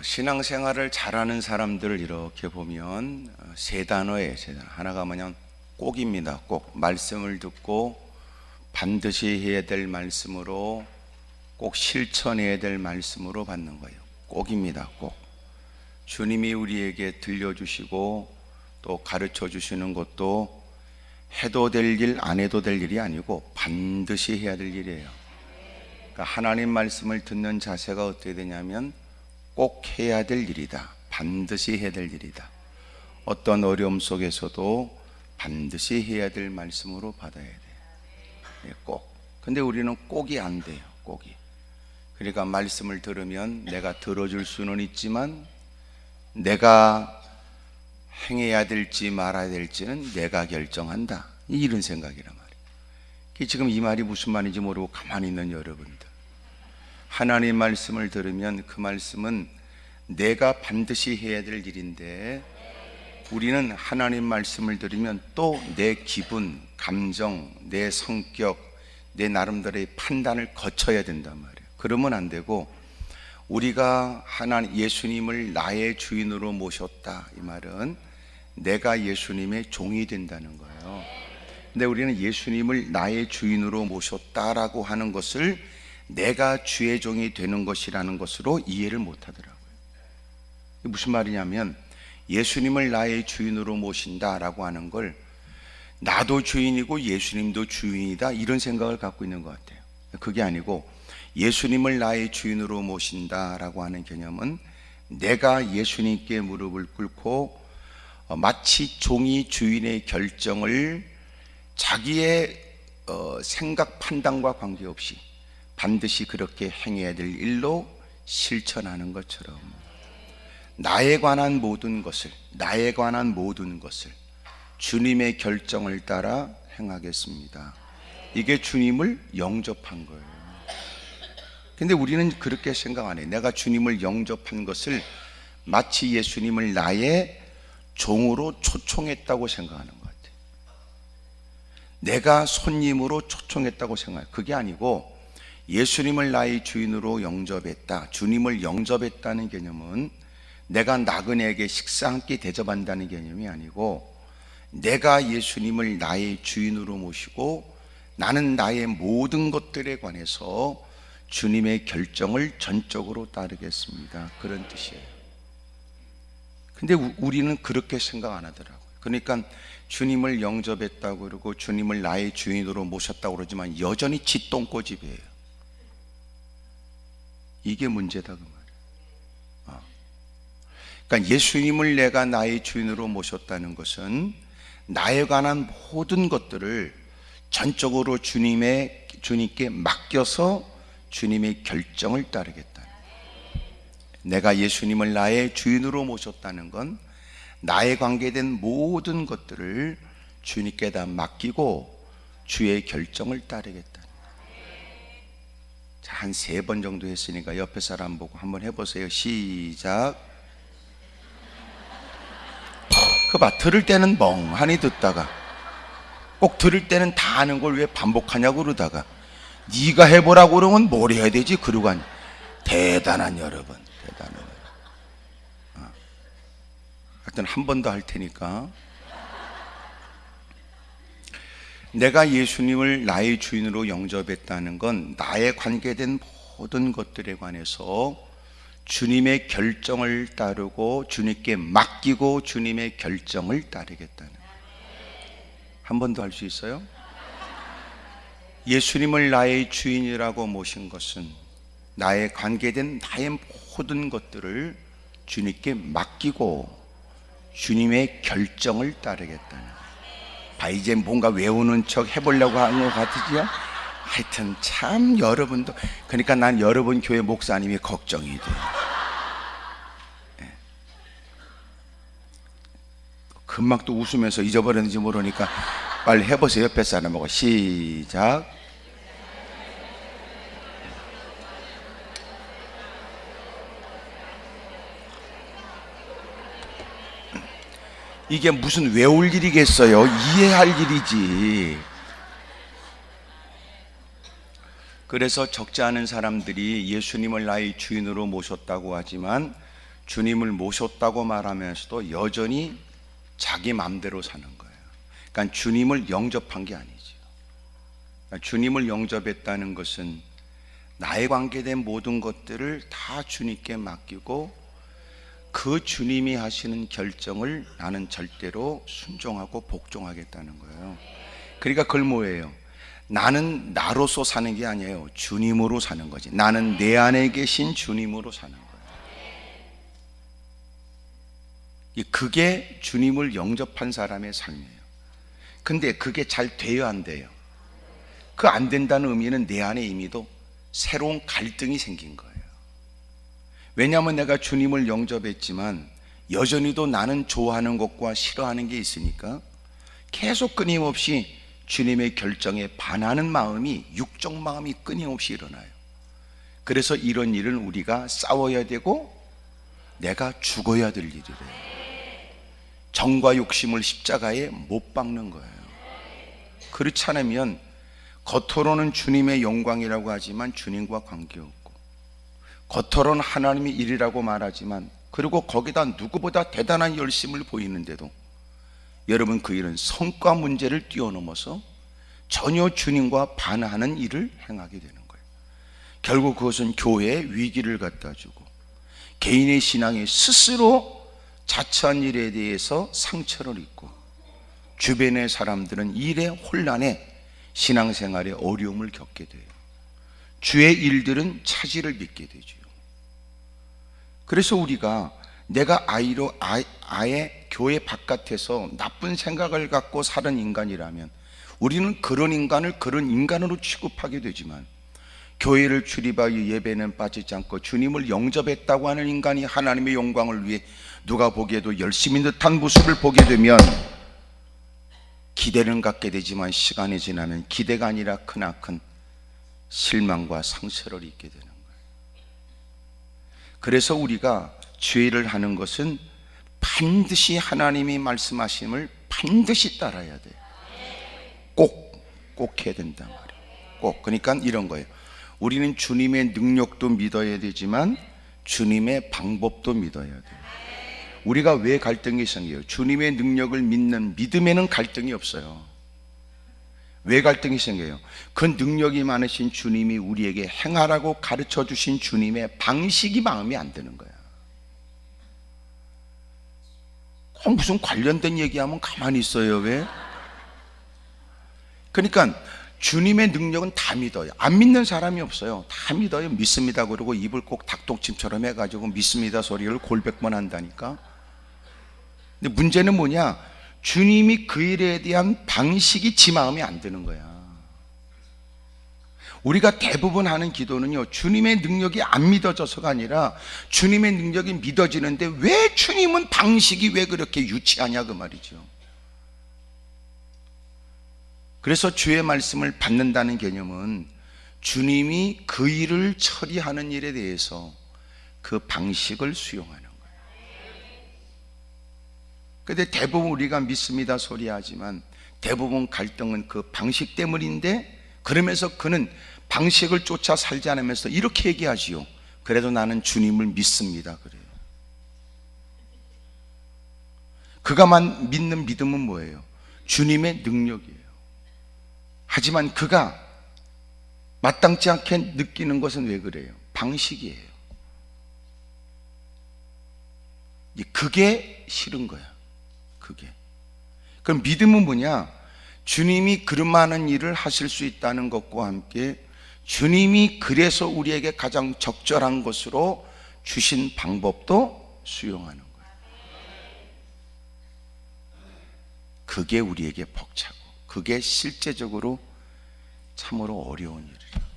신앙생활을 잘하는 사람들을 이렇게 보면 세 단어예요. 하나가 뭐냐면 꼭입니다. 꼭 말씀을 듣고 반드시 해야 될 말씀으로 꼭 실천해야 될 말씀으로 받는 거예요. 꼭입니다. 꼭. 주님이 우리에게 들려주시고 또 가르쳐 주시는 것도 해도 될 일, 안 해도 될 일이 아니고 반드시 해야 될 일이에요. 그러니까 하나님 말씀을 듣는 자세가 어떻게 되냐면 꼭 해야 될 일이다. 반드시 해야 될 일이다. 어떤 어려움 속에서도 반드시 해야 될 말씀으로 받아야 돼요. 꼭. 근데 우리는 꼭이 안 돼요. 꼭이. 그러니까 말씀을 들으면 내가 들어줄 수는 있지만 내가 행해야 될지 말아야 될지는 내가 결정한다. 이런 생각이란 말이에요. 지금 이 말이 무슨 말인지 모르고 가만히 있는 여러분들, 하나님 말씀을 들으면 그 말씀은 내가 반드시 해야 될 일인데, 우리는 하나님 말씀을 들으면 또 내 기분, 감정, 내 성격, 내 나름대로의 판단을 거쳐야 된단 말이에요. 그러면 안 되고, 우리가 예수님을 나의 주인으로 모셨다, 이 말은 내가 예수님의 종이 된다는 거예요. 근데 우리는 예수님을 나의 주인으로 모셨다라고 하는 것을 내가 주의 종이 되는 것이라는 것으로 이해를 못 하더라고요. 무슨 말이냐면, 예수님을 나의 주인으로 모신다라고 하는 걸 나도 주인이고 예수님도 주인이다, 이런 생각을 갖고 있는 것 같아요. 그게 아니고, 예수님을 나의 주인으로 모신다라고 하는 개념은 내가 예수님께 무릎을 꿇고 마치 종이 주인의 결정을 자기의 생각 판단과 관계없이 반드시 그렇게 행해야 될 일로 실천하는 것처럼 나에 관한 모든 것을 주님의 결정을 따라 행하겠습니다. 이게 주님을 영접한 거예요. 근데 우리는 그렇게 생각 안 해요. 내가 주님을 영접한 것을 마치 예수님을 나의 종으로 초청했다고 생각하는 것 같아요. 내가 손님으로 초청했다고 생각해요. 그게 아니고, 예수님을 나의 주인으로 영접했다, 주님을 영접했다는 개념은 내가 나그네에게 식사 한 끼 대접한다는 개념이 아니고, 내가 예수님을 나의 주인으로 모시고 나는 나의 모든 것들에 관해서 주님의 결정을 전적으로 따르겠습니다, 그런 뜻이에요. 근데 우리는 그렇게 생각 안 하더라고요. 그러니까 주님을 영접했다고 그러고 주님을 나의 주인으로 모셨다고 그러지만 여전히 쥐똥꼬집이에요. 이게 문제다, 그 말이에요. 그러니까 예수님을 내가 나의 주인으로 모셨다는 것은 나에 관한 모든 것들을 전적으로 주님께 맡겨서 주님의 결정을 따르겠다. 내가 예수님을 나의 주인으로 모셨다는 건 나에 관계된 모든 것들을 주님께 다 맡기고 주의 결정을 따르겠다. 자, 한 3번 정도 했으니까 옆에 사람 보고 한번 해보세요. 시작. 들을 때는 멍하니 듣다가 꼭 들을 때는 다 아는 걸 왜 반복하냐고 그러다가 네가 해보라고 그러면 뭘 해야 되지? 그러고 하니. 대단한 여러분, 대단한. 하여튼 한 번 더 할 테니까. 내가 예수님을 나의 주인으로 영접했다는 건 나에 관계된 모든 것들에 관해서 주님의 결정을 따르고 주님께 맡기고 주님의 결정을 따르겠다는. 한 번 더 할 수 있어요? 예수님을 나의 주인이라고 모신 것은 나에 관계된 나의 모든 것들을 주님께 맡기고 주님의 결정을 따르겠다는. 이제 뭔가 외우는 척 해보려고 하는 것 같으지요? 하여튼 참 여러분도, 그러니까 난 여러분 교회 목사님이 걱정이 돼요. 금방 또 웃으면서 잊어버렸는지 모르니까 빨리 해보세요. 옆에 사람하고. 시작. 이게 무슨 외울 일이겠어요? 이해할 일이지. 그래서 적지 않은 사람들이 예수님을 나의 주인으로 모셨다고 하지만 주님을 모셨다고 말하면서도 여전히 자기 마음대로 사는 거예요. 그러니까 주님을 영접한 게 아니죠. 그러니까 주님을 영접했다는 것은 나에 관계된 모든 것들을 다 주님께 맡기고 그 주님이 하시는 결정을 나는 절대로 순종하고 복종하겠다는 거예요. 그러니까 그걸 뭐예요? 나는 나로서 사는 게 아니에요. 주님으로 사는 거지. 나는 내 안에 계신 주님으로 사는 거예요. 그게 주님을 영접한 사람의 삶이에요. 근데 그게 잘 돼요, 안 돼요? 그 안 된다는 의미는 내 안에 이미도 새로운 갈등이 생긴 거예요. 왜냐하면 내가 주님을 영접했지만 여전히도 나는 좋아하는 것과 싫어하는 게 있으니까 계속 끊임없이 주님의 결정에 반하는 마음이, 육적 마음이 끊임없이 일어나요. 그래서 이런 일은 우리가 싸워야 되고 내가 죽어야 될 일이래요. 정과 욕심을 십자가에 못 박는 거예요. 그렇지 않으면 겉으로는 주님의 영광이라고 하지만 주님과 관계없고, 겉으로는 하나님의 일이라고 말하지만, 그리고 거기다 누구보다 대단한 열심을 보이는데도 여러분 그 일은 성과 문제를 뛰어넘어서 전혀 주님과 반하는 일을 행하게 되는 거예요. 결국 그것은 교회에 위기를 갖다 주고 개인의 신앙이 스스로 자처한 일에 대해서 상처를 입고 주변의 사람들은 일의 혼란에 신앙생활에 어려움을 겪게 돼요. 주의 일들은 차질을 빚게 되죠. 그래서 우리가 내가 아예 교회 바깥에서 나쁜 생각을 갖고 사는 인간이라면 우리는 그런 인간을 그런 인간으로 취급하게 되지만, 교회를 출입하여 예배는 빠지지 않고 주님을 영접했다고 하는 인간이 하나님의 영광을 위해 누가 보기에도 열심인 듯한 모습을 보게 되면 기대는 갖게 되지만 시간이 지나면 기대가 아니라 크나큰 실망과 상처를 입게 되는 거예요. 그래서 우리가 죄를 하는 것은 반드시 하나님이 말씀하심을 반드시 따라야 돼요. 꼭 해야 된단 말이에요. 꼭. 그러니까 이런 거예요. 우리는 주님의 능력도 믿어야 되지만 주님의 방법도 믿어야 돼요. 우리가 왜 갈등이 생겨요? 주님의 능력을 믿는 믿음에는 갈등이 없어요. 왜 갈등이 생겨요? 그 능력이 많으신 주님이 우리에게 행하라고 가르쳐 주신 주님의 방식이 마음에 안 드는 거야. 무슨 관련된 얘기하면 가만히 있어요. 왜? 그러니까 주님의 능력은 다 믿어요. 안 믿는 사람이 없어요. 다 믿어요. 믿습니다 그러고 입을 꼭 닭똥침처럼 해가지고 믿습니다 소리를 골백번 한다니까. 근데 문제는 뭐냐? 주님이 그 일에 대한 방식이 지 마음에 안 드는 거야. 우리가 대부분 하는 기도는요, 주님의 능력이 안 믿어져서가 아니라 주님의 능력이 믿어지는데 왜 주님은 방식이 왜 그렇게 유치하냐 그 말이죠. 그래서 주의 말씀을 받는다는 개념은 주님이 그 일을 처리하는 일에 대해서 그 방식을 수용하는 거예요. 그런데 대부분 우리가 믿습니다 소리하지만 대부분 갈등은 그 방식 때문인데, 그러면서 그는 방식을 쫓아 살지 않으면서 이렇게 얘기하지요. 그래도 나는 주님을 믿습니다 그래요. 그가만 믿는 믿음은 뭐예요? 주님의 능력이에요. 하지만 그가 마땅치 않게 느끼는 것은 왜 그래요? 방식이에요. 그게 싫은 거야. 그게. 그럼 믿음은 뭐냐? 주님이 그런 많은 일을 하실 수 있다는 것과 함께 주님이 그래서 우리에게 가장 적절한 것으로 주신 방법도 수용하는 거예요. 그게 우리에게 벅차고 그게 실제적으로 참으로 어려운 일이에요.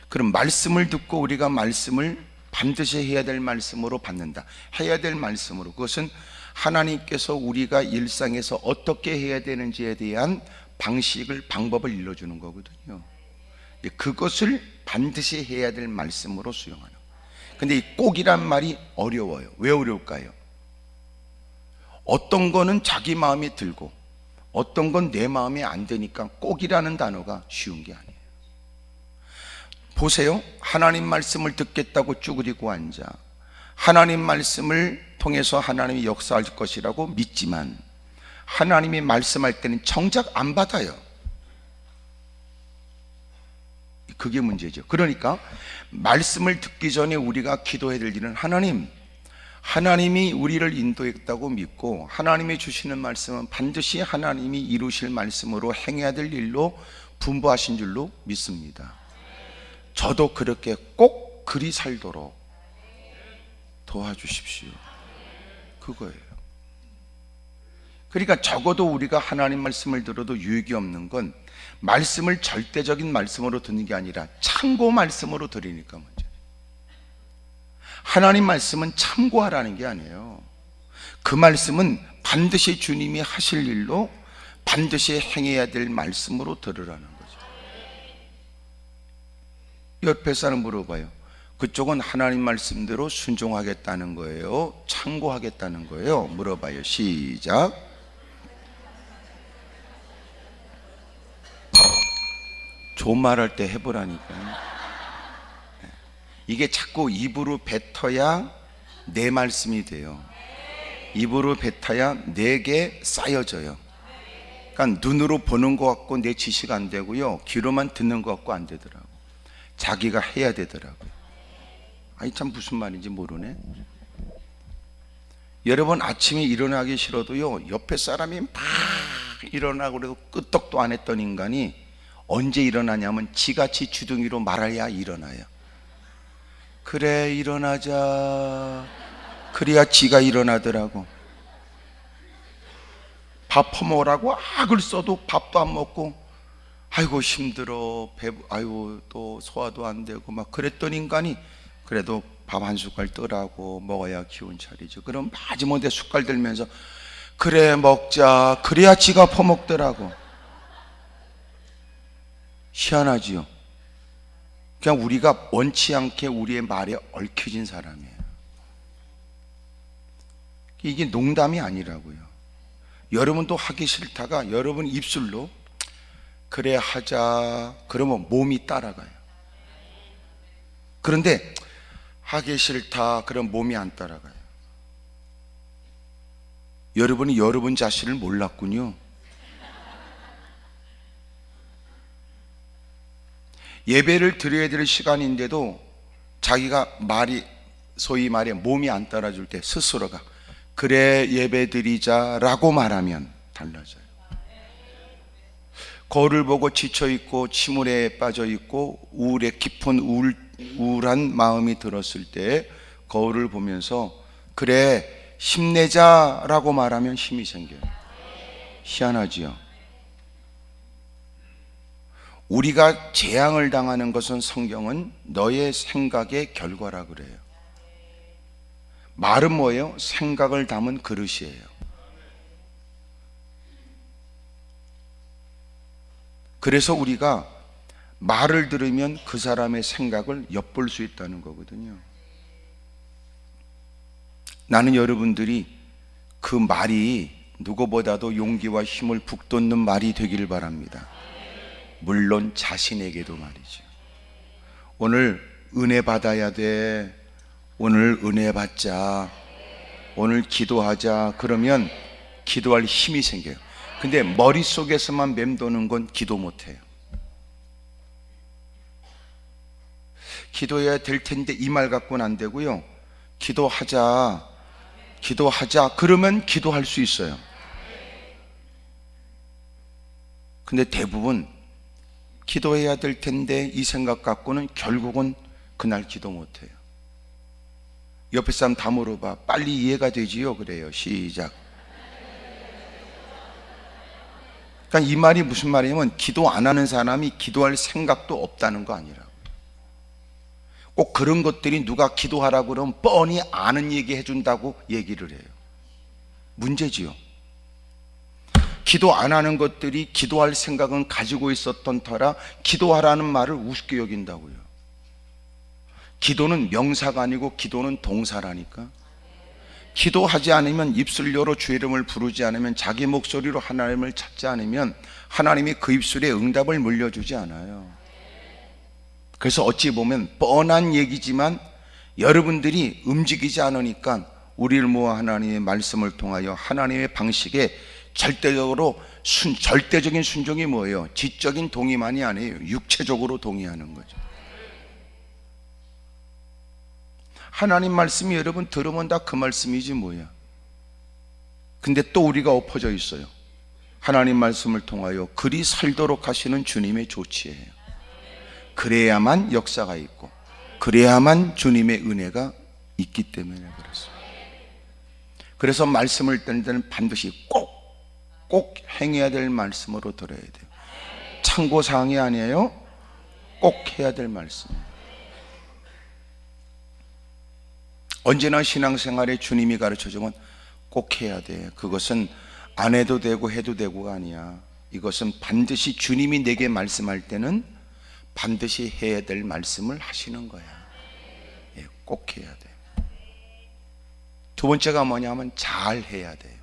그럼 말씀을 듣고 우리가 말씀을 반드시 해야 될 말씀으로 받는다. 해야 될 말씀으로. 그것은 하나님께서 우리가 일상에서 어떻게 해야 되는지에 대한 방법을 일러주는 거거든요. 그것을 반드시 해야 될 말씀으로 수용하는 거예요. 근데 이 꼭이란 말이 어려워요. 왜 어려울까요? 어떤 거는 자기 마음에 들고 어떤 건 내 마음에 안 드니까 꼭이라는 단어가 쉬운 게 아니에요. 보세요. 하나님 말씀을 듣겠다고 쭈그리고 앉아 하나님 말씀을 통해서 하나님이 역사할 것이라고 믿지만 하나님이 말씀할 때는 정작 안 받아요. 그게 문제죠. 그러니까 말씀을 듣기 전에 우리가 기도해야 될 일은 하나님이 우리를 인도했다고 믿고 하나님이 주시는 말씀은 반드시 하나님이 이루실 말씀으로 행해야 될 일로 분부하신 줄로 믿습니다. 저도 그렇게 꼭 그리 살도록 도와주십시오. 그거예요. 그러니까 적어도 우리가 하나님 말씀을 들어도 유익이 없는 건 말씀을 절대적인 말씀으로 듣는 게 아니라 참고 말씀으로 들으니까 문제예요. 하나님 말씀은 참고하라는 게 아니에요. 그 말씀은 반드시 주님이 하실 일로 반드시 행해야 될 말씀으로 들으라는 거죠. 옆에 사람 물어봐요. 그쪽은 하나님 말씀대로 순종하겠다는 거예요? 참고하겠다는 거예요? 물어봐요. 시작. 좋은 말 할 때 해보라니까요. 이게 자꾸 입으로 뱉어야 내 말씀이 돼요. 입으로 뱉어야 내게 쌓여져요. 그러니까 눈으로 보는 것 같고 내 지시가 안 되고요, 귀로만 듣는 것 같고 안 되더라고. 자기가 해야 되더라고요. 아이 참 무슨 말인지 모르네. 여러분 아침에 일어나기 싫어도요, 옆에 사람이 막 일어나고 그래도 끄떡도 안 했던 인간이 언제 일어나냐면 지같이 주둥이로 말아야 일어나요. 그래 일어나자. 그래야 지가 일어나더라고. 밥 퍼먹으라고 악을 써도 밥도 안 먹고, 아이고 힘들어, 아이고 또 소화도 안 되고 막 그랬던 인간이 그래도 밥 한 숟갈 뜨라고 먹어야 기운 차리죠. 그럼 마지못해 숟갈 들면서 그래 먹자. 그래야 지가 퍼먹더라고. 희한하지요. 그냥 우리가 원치 않게 우리의 말에 얽혀진 사람이에요. 이게 농담이 아니라고요. 여러분도 하기 싫다가 여러분 입술로 그래 하자 그러면 몸이 따라가요. 그런데 하기 싫다 그럼 몸이 안 따라가요. 여러분이 여러분 자신을 몰랐군요. 예배를 드려야 될 시간인데도 자기가 소위 말해 몸이 안 따라줄 때 스스로가 그래 예배 드리자라고 말하면 달라져요. 거울을 보고 지쳐있고 침울에 빠져있고 우울에 깊은 우울한 마음이 들었을 때 거울을 보면서 그래 힘내자라고 말하면 힘이 생겨요. 희한하지요. 우리가 재앙을 당하는 것은 성경은 너의 생각의 결과라 그래요. 말은 뭐예요? 생각을 담은 그릇이에요. 그래서 우리가 말을 들으면 그 사람의 생각을 엿볼 수 있다는 거거든요. 나는 여러분들이 그 말이 누구보다도 용기와 힘을 북돋는 말이 되기를 바랍니다. 물론 자신에게도 말이죠. 오늘 은혜 받아야 돼. 오늘 은혜 받자. 오늘 기도하자. 그러면 기도할 힘이 생겨요. 근데 머릿속에서만 맴도는 건 기도 못해요. 기도해야 될 텐데 이 말 갖고는 안 되고요. 기도하자. 그러면 기도할 수 있어요. 근데 대부분 기도해야 될 텐데 이 생각 갖고는 결국은 그날 기도 못해요. 옆에 사람 다 물어봐. 빨리 이해가 되지요? 그래요. 시작. 그러니까 이 말이 무슨 말이냐면 기도 안 하는 사람이 기도할 생각도 없다는 거 아니라고. 꼭 그런 것들이 누가 기도하라고 그러면 뻔히 아는 얘기 해준다고 얘기를 해요. 문제지요. 기도 안 하는 것들이 기도할 생각은 가지고 있었던 터라 기도하라는 말을 우습게 여긴다고요. 기도는 명사가 아니고 기도는 동사라니까. 기도하지 않으면 입술 열어 주의 이름을 부르지 않으면 자기 목소리로 하나님을 찾지 않으면 하나님이 그 입술에 응답을 물려주지 않아요. 그래서 어찌 보면 뻔한 얘기지만 여러분들이 움직이지 않으니까 우리를 모아 하나님의 말씀을 통하여 하나님의 방식에 절대적인 순종이 뭐예요? 지적인 동의만이 아니에요. 육체적으로 동의하는 거죠. 하나님 말씀이 여러분 들으면 다 그 말씀이지 뭐야. 근데 또 우리가 엎어져 있어요. 하나님 말씀을 통하여 그리 살도록 하시는 주님의 조치예요. 그래야만 역사가 있고 그래야만 주님의 은혜가 있기 때문에 그렇습니다. 그래서 말씀을 듣는 데는 반드시 꼭 행해야 될 말씀으로 들어야 돼요. 참고사항이 아니에요. 꼭 해야 될 말씀입니다. 언제나 신앙생활에 주님이 가르쳐주면 꼭 해야 돼. 그것은 안 해도 되고 해도 되고가 아니야. 이것은 반드시 주님이 내게 말씀할 때는 반드시 해야 될 말씀을 하시는 거야. 예, 꼭 해야 돼. 두 번째가 뭐냐면 잘 해야 돼요.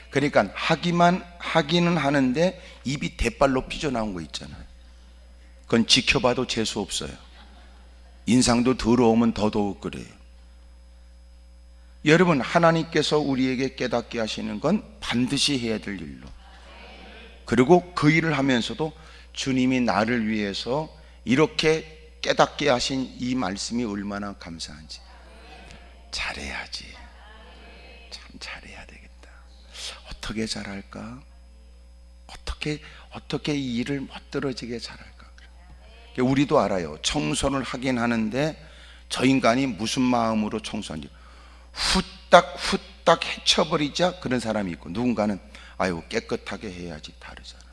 그러니까 하기는 하는데 입이 대빨로 삐져나온 거 있잖아요. 그건 지켜봐도 재수 없어요. 인상도 더러우면 더더욱 그래요. 여러분, 하나님께서 우리에게 깨닫게 하시는 건 반드시 해야 될 일로, 그리고 그 일을 하면서도 주님이 나를 위해서 이렇게 깨닫게 하신 이 말씀이 얼마나 감사한지. 잘해야지. 참 잘해야 되겠다. 어떻게 잘할까? 어떻게 이 일을 멋들어지게 잘할까? 우리도 알아요. 청소를 하긴 하는데 저 인간이 무슨 마음으로 청소하는지 후딱 헤쳐버리자 그런 사람이 있고, 누군가는 아유 깨끗하게 해야지. 다르잖아.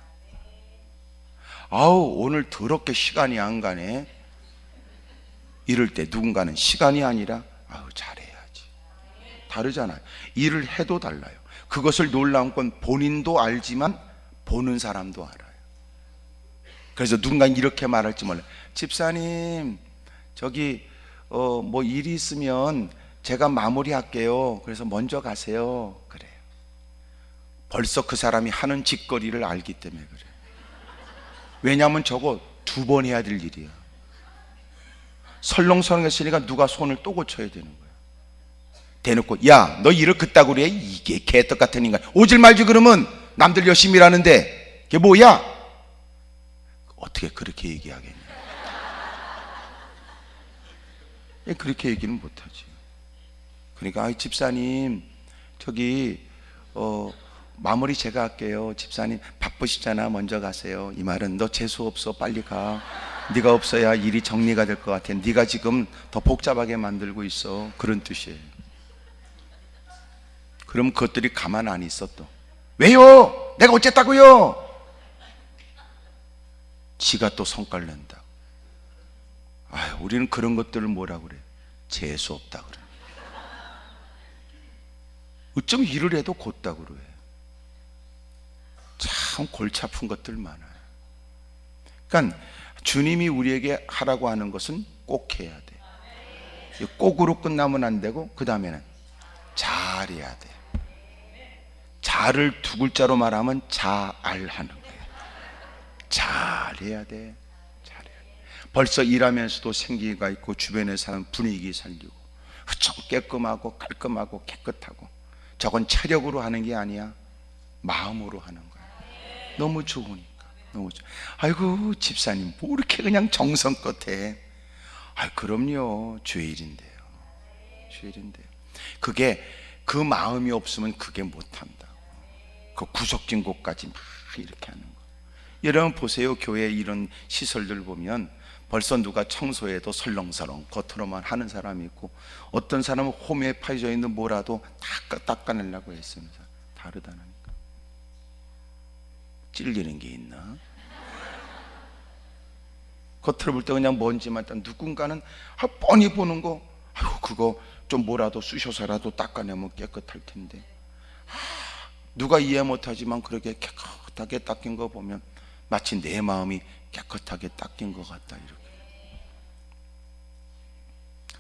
아우 오늘 더럽게 시간이 안 가네 이럴 때 누군가는 시간이 아니라 아우 잘해야지. 다르잖아요. 일을 해도 달라요. 그것을 놀라운 건 본인도 알지만 보는 사람도 알아요. 그래서 누군가 이렇게 말할지 몰라요. 집사님 저기 뭐 일이 있으면 제가 마무리할게요. 그래서 먼저 가세요. 그래요. 벌써 그 사람이 하는 짓거리를 알기 때문에 그래요. 왜냐하면 저거 2번 해야 될 일이야. 설렁설렁했으니까 누가 손을 또 고쳐야 되는 거야. 대놓고 야 너 일을 그따구로 해? 이게 개떡 같은 인간. 오질 말지. 그러면 남들 열심히 일하는데 그게 뭐야? 어떻게 그렇게 얘기하겠냐. 그렇게 얘기는 못하지. 그러니까 집사님 저기 마무리 제가 할게요. 집사님 바쁘시잖아. 먼저 가세요. 이 말은 너 재수 없어. 빨리 가. 네가 없어야 일이 정리가 될 것 같아. 네가 지금 더 복잡하게 만들고 있어. 그런 뜻이에요. 그럼 그것들이 가만 안 있어. 또 왜요? 내가 어쨌다고요? 지가 또 성깔 낸다. 아유, 우리는 그런 것들을 뭐라 그래? 재수 없다 그래. 어쩜 일을 해도 곧다구로 해. 참 골치 아픈 것들 많아요. 그러니까 주님이 우리에게 하라고 하는 것은 꼭 해야 돼. 꼭으로 끝나면 안 되고 그 다음에는 잘해야 돼. 잘을 2글자로 말하면 잘하는 거예요. 잘해야 돼. 잘해야 돼. 벌써 일하면서도 생기가 있고 주변의 사람 분위기 살리고 깨끗하고 깔끔하고 깨끗하고, 저건 체력으로 하는 게 아니야. 마음으로 하는 거야. 너무 좋으니까. 너무 좋아. 아이고 집사님 뭐 이렇게 그냥 정성껏 해. 아 그럼요. 주일인데요. 주일인데요. 그게 그 마음이 없으면 그게 못한다. 그 구석진 곳까지 막 이렇게 하는 거. 여러분 보세요. 교회 이런 시설들 보면 벌써 누가 청소해도 설렁설렁 겉으로만 하는 사람이 있고, 어떤 사람은 홈에 파여져 있는 뭐라도 닦아내려고 했습니다. 다르다니까. 찔리는 게 있나? 겉으로 볼 때 그냥 먼지만 딱, 누군가는 뻔히 보는 거 아유 그거 좀 뭐라도 쑤셔서라도 닦아내면 깨끗할 텐데, 누가 이해 못하지만 그렇게 깨끗하게 닦인 거 보면 마치 내 마음이 깨끗하게 닦인 것 같다. 이렇게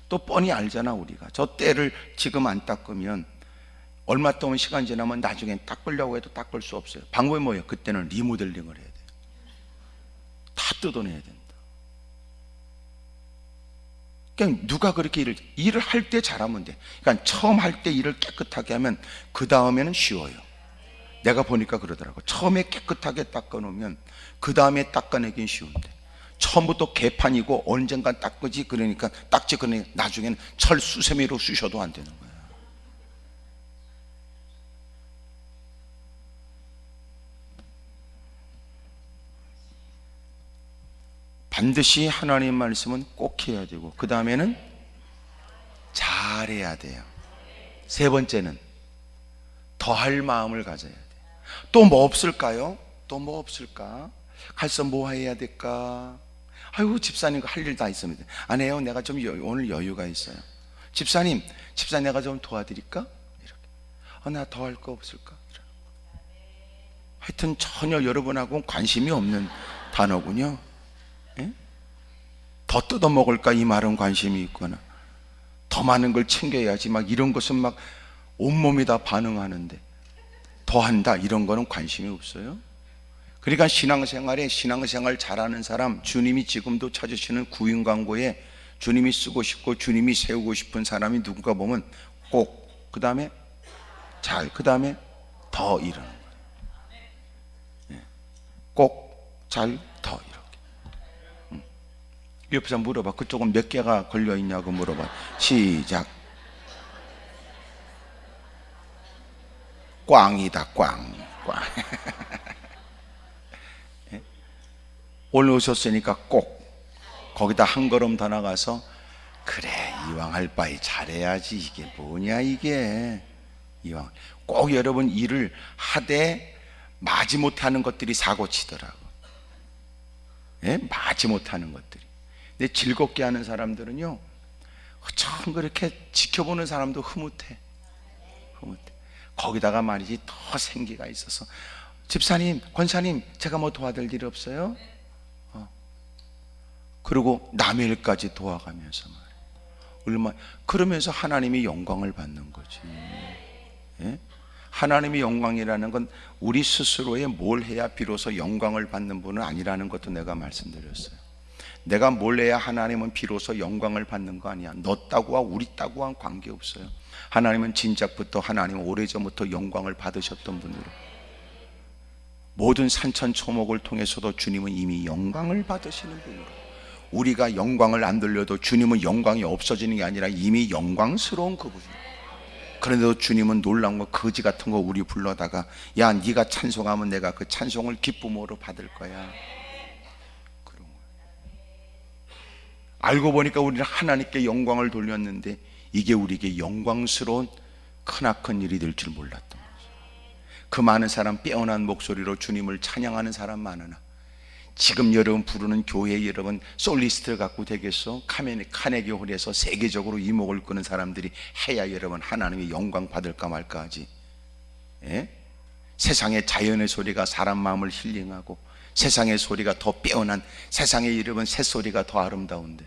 또 뻔히 알잖아. 우리가 저 때를 지금 안 닦으면 얼마 동안 시간 지나면 나중엔 닦으려고 해도 닦을 수 없어요. 방법이 뭐예요? 그때는 리모델링을 해야 돼요. 다 뜯어내야 된다. 그냥 누가 그렇게 일을 할 때 잘하면 돼. 그러니까 처음 할 때 일을 깨끗하게 하면 그 다음에는 쉬워요. 내가 보니까 그러더라고. 처음에 깨끗하게 닦아놓으면 그 다음에 닦아내긴 쉬운데, 처음부터 개판이고 언젠간 닦지 그러니까 나중에는 철 수세미로 쑤셔도 안 되는 거야. 반드시 하나님 말씀은 꼭 해야 되고, 그 다음에는 잘해야 돼요. 세 번째는 더할 마음을 가져야 돼요. 또 뭐 없을까요? 또 뭐 없을까? 가서 뭐 해야 될까? 아이고, 집사님과 할 일 다 있습니다. 안 해요. 내가 좀 오늘 여유가 있어요. 집사님 내가 좀 도와드릴까? 이렇게. 나 더 할 거 없을까? 이렇게. 하여튼 전혀 여러분하고는 관심이 없는 단어군요. 예? 더 뜯어 먹을까? 이 말은 관심이 있거나, 더 많은 걸 챙겨야지, 막 이런 것은 막 온몸이 다 반응하는데, 더 한다 이런 거는 관심이 없어요. 그러니까 신앙생활 잘하는 사람, 주님이 지금도 찾으시는 구인 광고에 주님이 쓰고 싶고 주님이 세우고 싶은 사람이 누군가 보면 꼭, 그 다음에 잘, 그 다음에 더 이러는 거예요. 꼭, 잘, 더 이렇게. 옆에서 물어봐. 그쪽은 몇 개가 걸려있냐고 물어봐. 시작. 꽝이다, 꽝. 오늘 오셨으니까 꼭 거기다 한 걸음 더 나가서, 그래, 이왕 할 바에 잘해야지. 이게 뭐냐 이게. 이왕 꼭 여러분 일을 하되 마지못하는 것들이 사고치더라고. 예? 마지못하는 것들이. 근데 즐겁게 하는 사람들은요, 참 그렇게 지켜보는 사람도 흐뭇해. 거기다가 말이지 더 생기가 있어서, 집사님, 권사님, 제가 뭐 도와드릴 일 없어요? 그리고 남의 일까지 도와가면서 말이에요. 그러면서 하나님이 영광을 받는 거지. 예? 하나님의 영광이라는 건 우리 스스로에 뭘 해야 비로소 영광을 받는 분은 아니라는 것도 내가 말씀드렸어요. 내가 뭘 해야 하나님은 비로소 영광을 받는 거 아니야. 너 따구와 우리 따구와 관계없어요. 하나님은 진작부터, 하나님은 오래전부터 영광을 받으셨던 분으로, 모든 산천초목을 통해서도 주님은 이미 영광을 받으시는 분으로, 우리가 영광을 안 돌려도 주님은 영광이 없어지는 게 아니라 이미 영광스러운 그분이에요. 그런데도 주님은 놀라운 거, 거지 같은 거 우리 불러다가, 야, 네가 찬송하면 내가 그 찬송을 기쁨으로 받을 거야. 그런 거예요. 알고 보니까 우리는 하나님께 영광을 돌렸는데 이게 우리에게 영광스러운 크나큰 일이 될 줄 몰랐던 거죠. 그 많은 사람, 빼어난 목소리로 주님을 찬양하는 사람 많으나, 지금 여러분 부르는 교회 여러분 솔리스트를 갖고 되겠어? 카네기 홀에서 세계적으로 이목을 끄는 사람들이 해야 여러분 하나님의 영광 받을까 말까 하지. 예? 세상의 자연의 소리가 사람 마음을 힐링하고, 세상의 소리가 더 빼어난, 세상의 여러분 새소리가 더 아름다운데,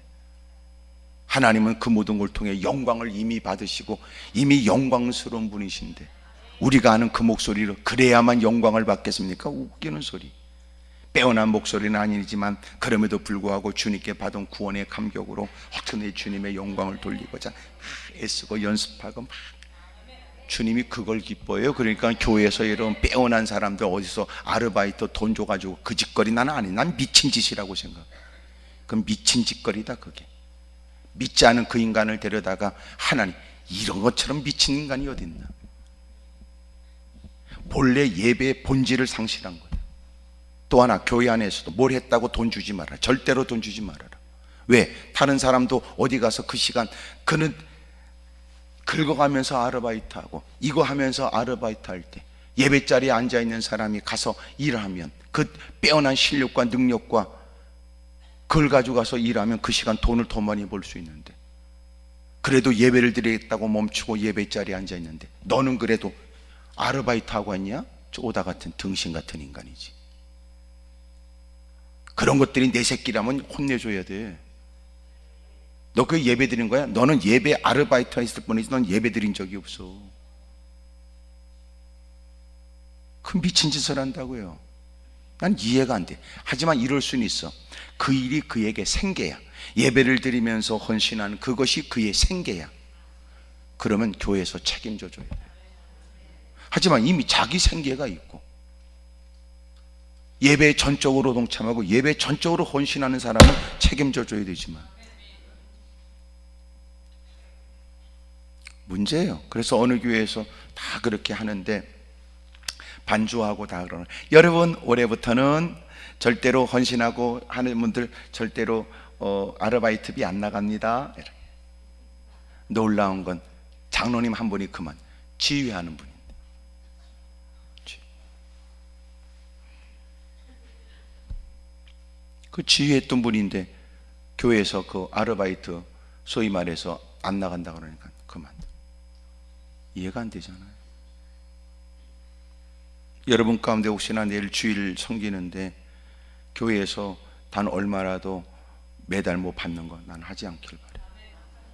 하나님은 그 모든 걸 통해 영광을 이미 받으시고 이미 영광스러운 분이신데, 우리가 아는 그 목소리로 그래야만 영광을 받겠습니까? 웃기는 소리. 빼어난 목소리는 아니지만 그럼에도 불구하고 주님께 받은 구원의 감격으로 어떻게 주님의 영광을 돌리고자 애쓰고 연습하고 막, 주님이 그걸 기뻐해요. 그러니까 교회에서 여러분 빼어난 사람들 어디서 아르바이트 돈 줘가지고 그 짓거리 나는 아니, 난 미친 짓이라고 생각해. 그건 미친 짓거리다. 그게 믿지 않은 그 인간을 데려다가 하나님, 이런 것처럼 미친 인간이 어딨나. 본래 예배의 본질을 상실한 거다. 또 하나, 교회 안에서도 뭘 했다고 돈 주지 마라. 절대로 돈 주지 말아라. 왜? 다른 사람도 어디 가서 그 시간, 그는 긁어가면서 아르바이트하고 이거 하면서 아르바이트 할 때 예배 자리에 앉아있는 사람이 가서 일하면 그 빼어난 실력과 능력과 그걸 가지고 가서 일하면 그 시간 돈을 더 많이 벌 수 있는데, 그래도 예배를 드리겠다고 멈추고 예배 자리에 앉아있는데 너는 그래도 아르바이트 하고 있냐? 쪼다 같은 등신 같은 인간이지. 그런 것들이 내 새끼라면 혼내줘야 돼. 너 그 예배 드린 거야? 너는 예배 아르바이트 했을 뿐이지 넌 예배 드린 적이 없어. 그 미친 짓을 한다고요. 난 이해가 안 돼. 하지만 이럴 수는 있어. 그 일이 그에게 생계야. 예배를 드리면서 헌신하는 그것이 그의 생계야. 그러면 교회에서 책임져 줘야 돼. 하지만 이미 자기 생계가 있고 예배에 전적으로 동참하고 예배에 전적으로 헌신하는 사람은 책임져 줘야 되지만 문제예요. 그래서 어느 교회에서 다 그렇게 하는데 반주하고 다 그러는. 여러분 올해부터는 절대로 헌신하고 하는 분들 절대로 아르바이트비 안 나갑니다. 놀라운 건 장로님 한 분이 그만 지휘하는 분인데, 그 지휘했던 분인데 교회에서 그 아르바이트 소위 말해서 안 나간다 그러니까 그만. 이해가 안 되잖아요. 여러분 가운데 혹시나 내일 주일 섬기는데 교회에서 단 얼마라도 매달 뭐 받는 거 난 하지 않길 바래.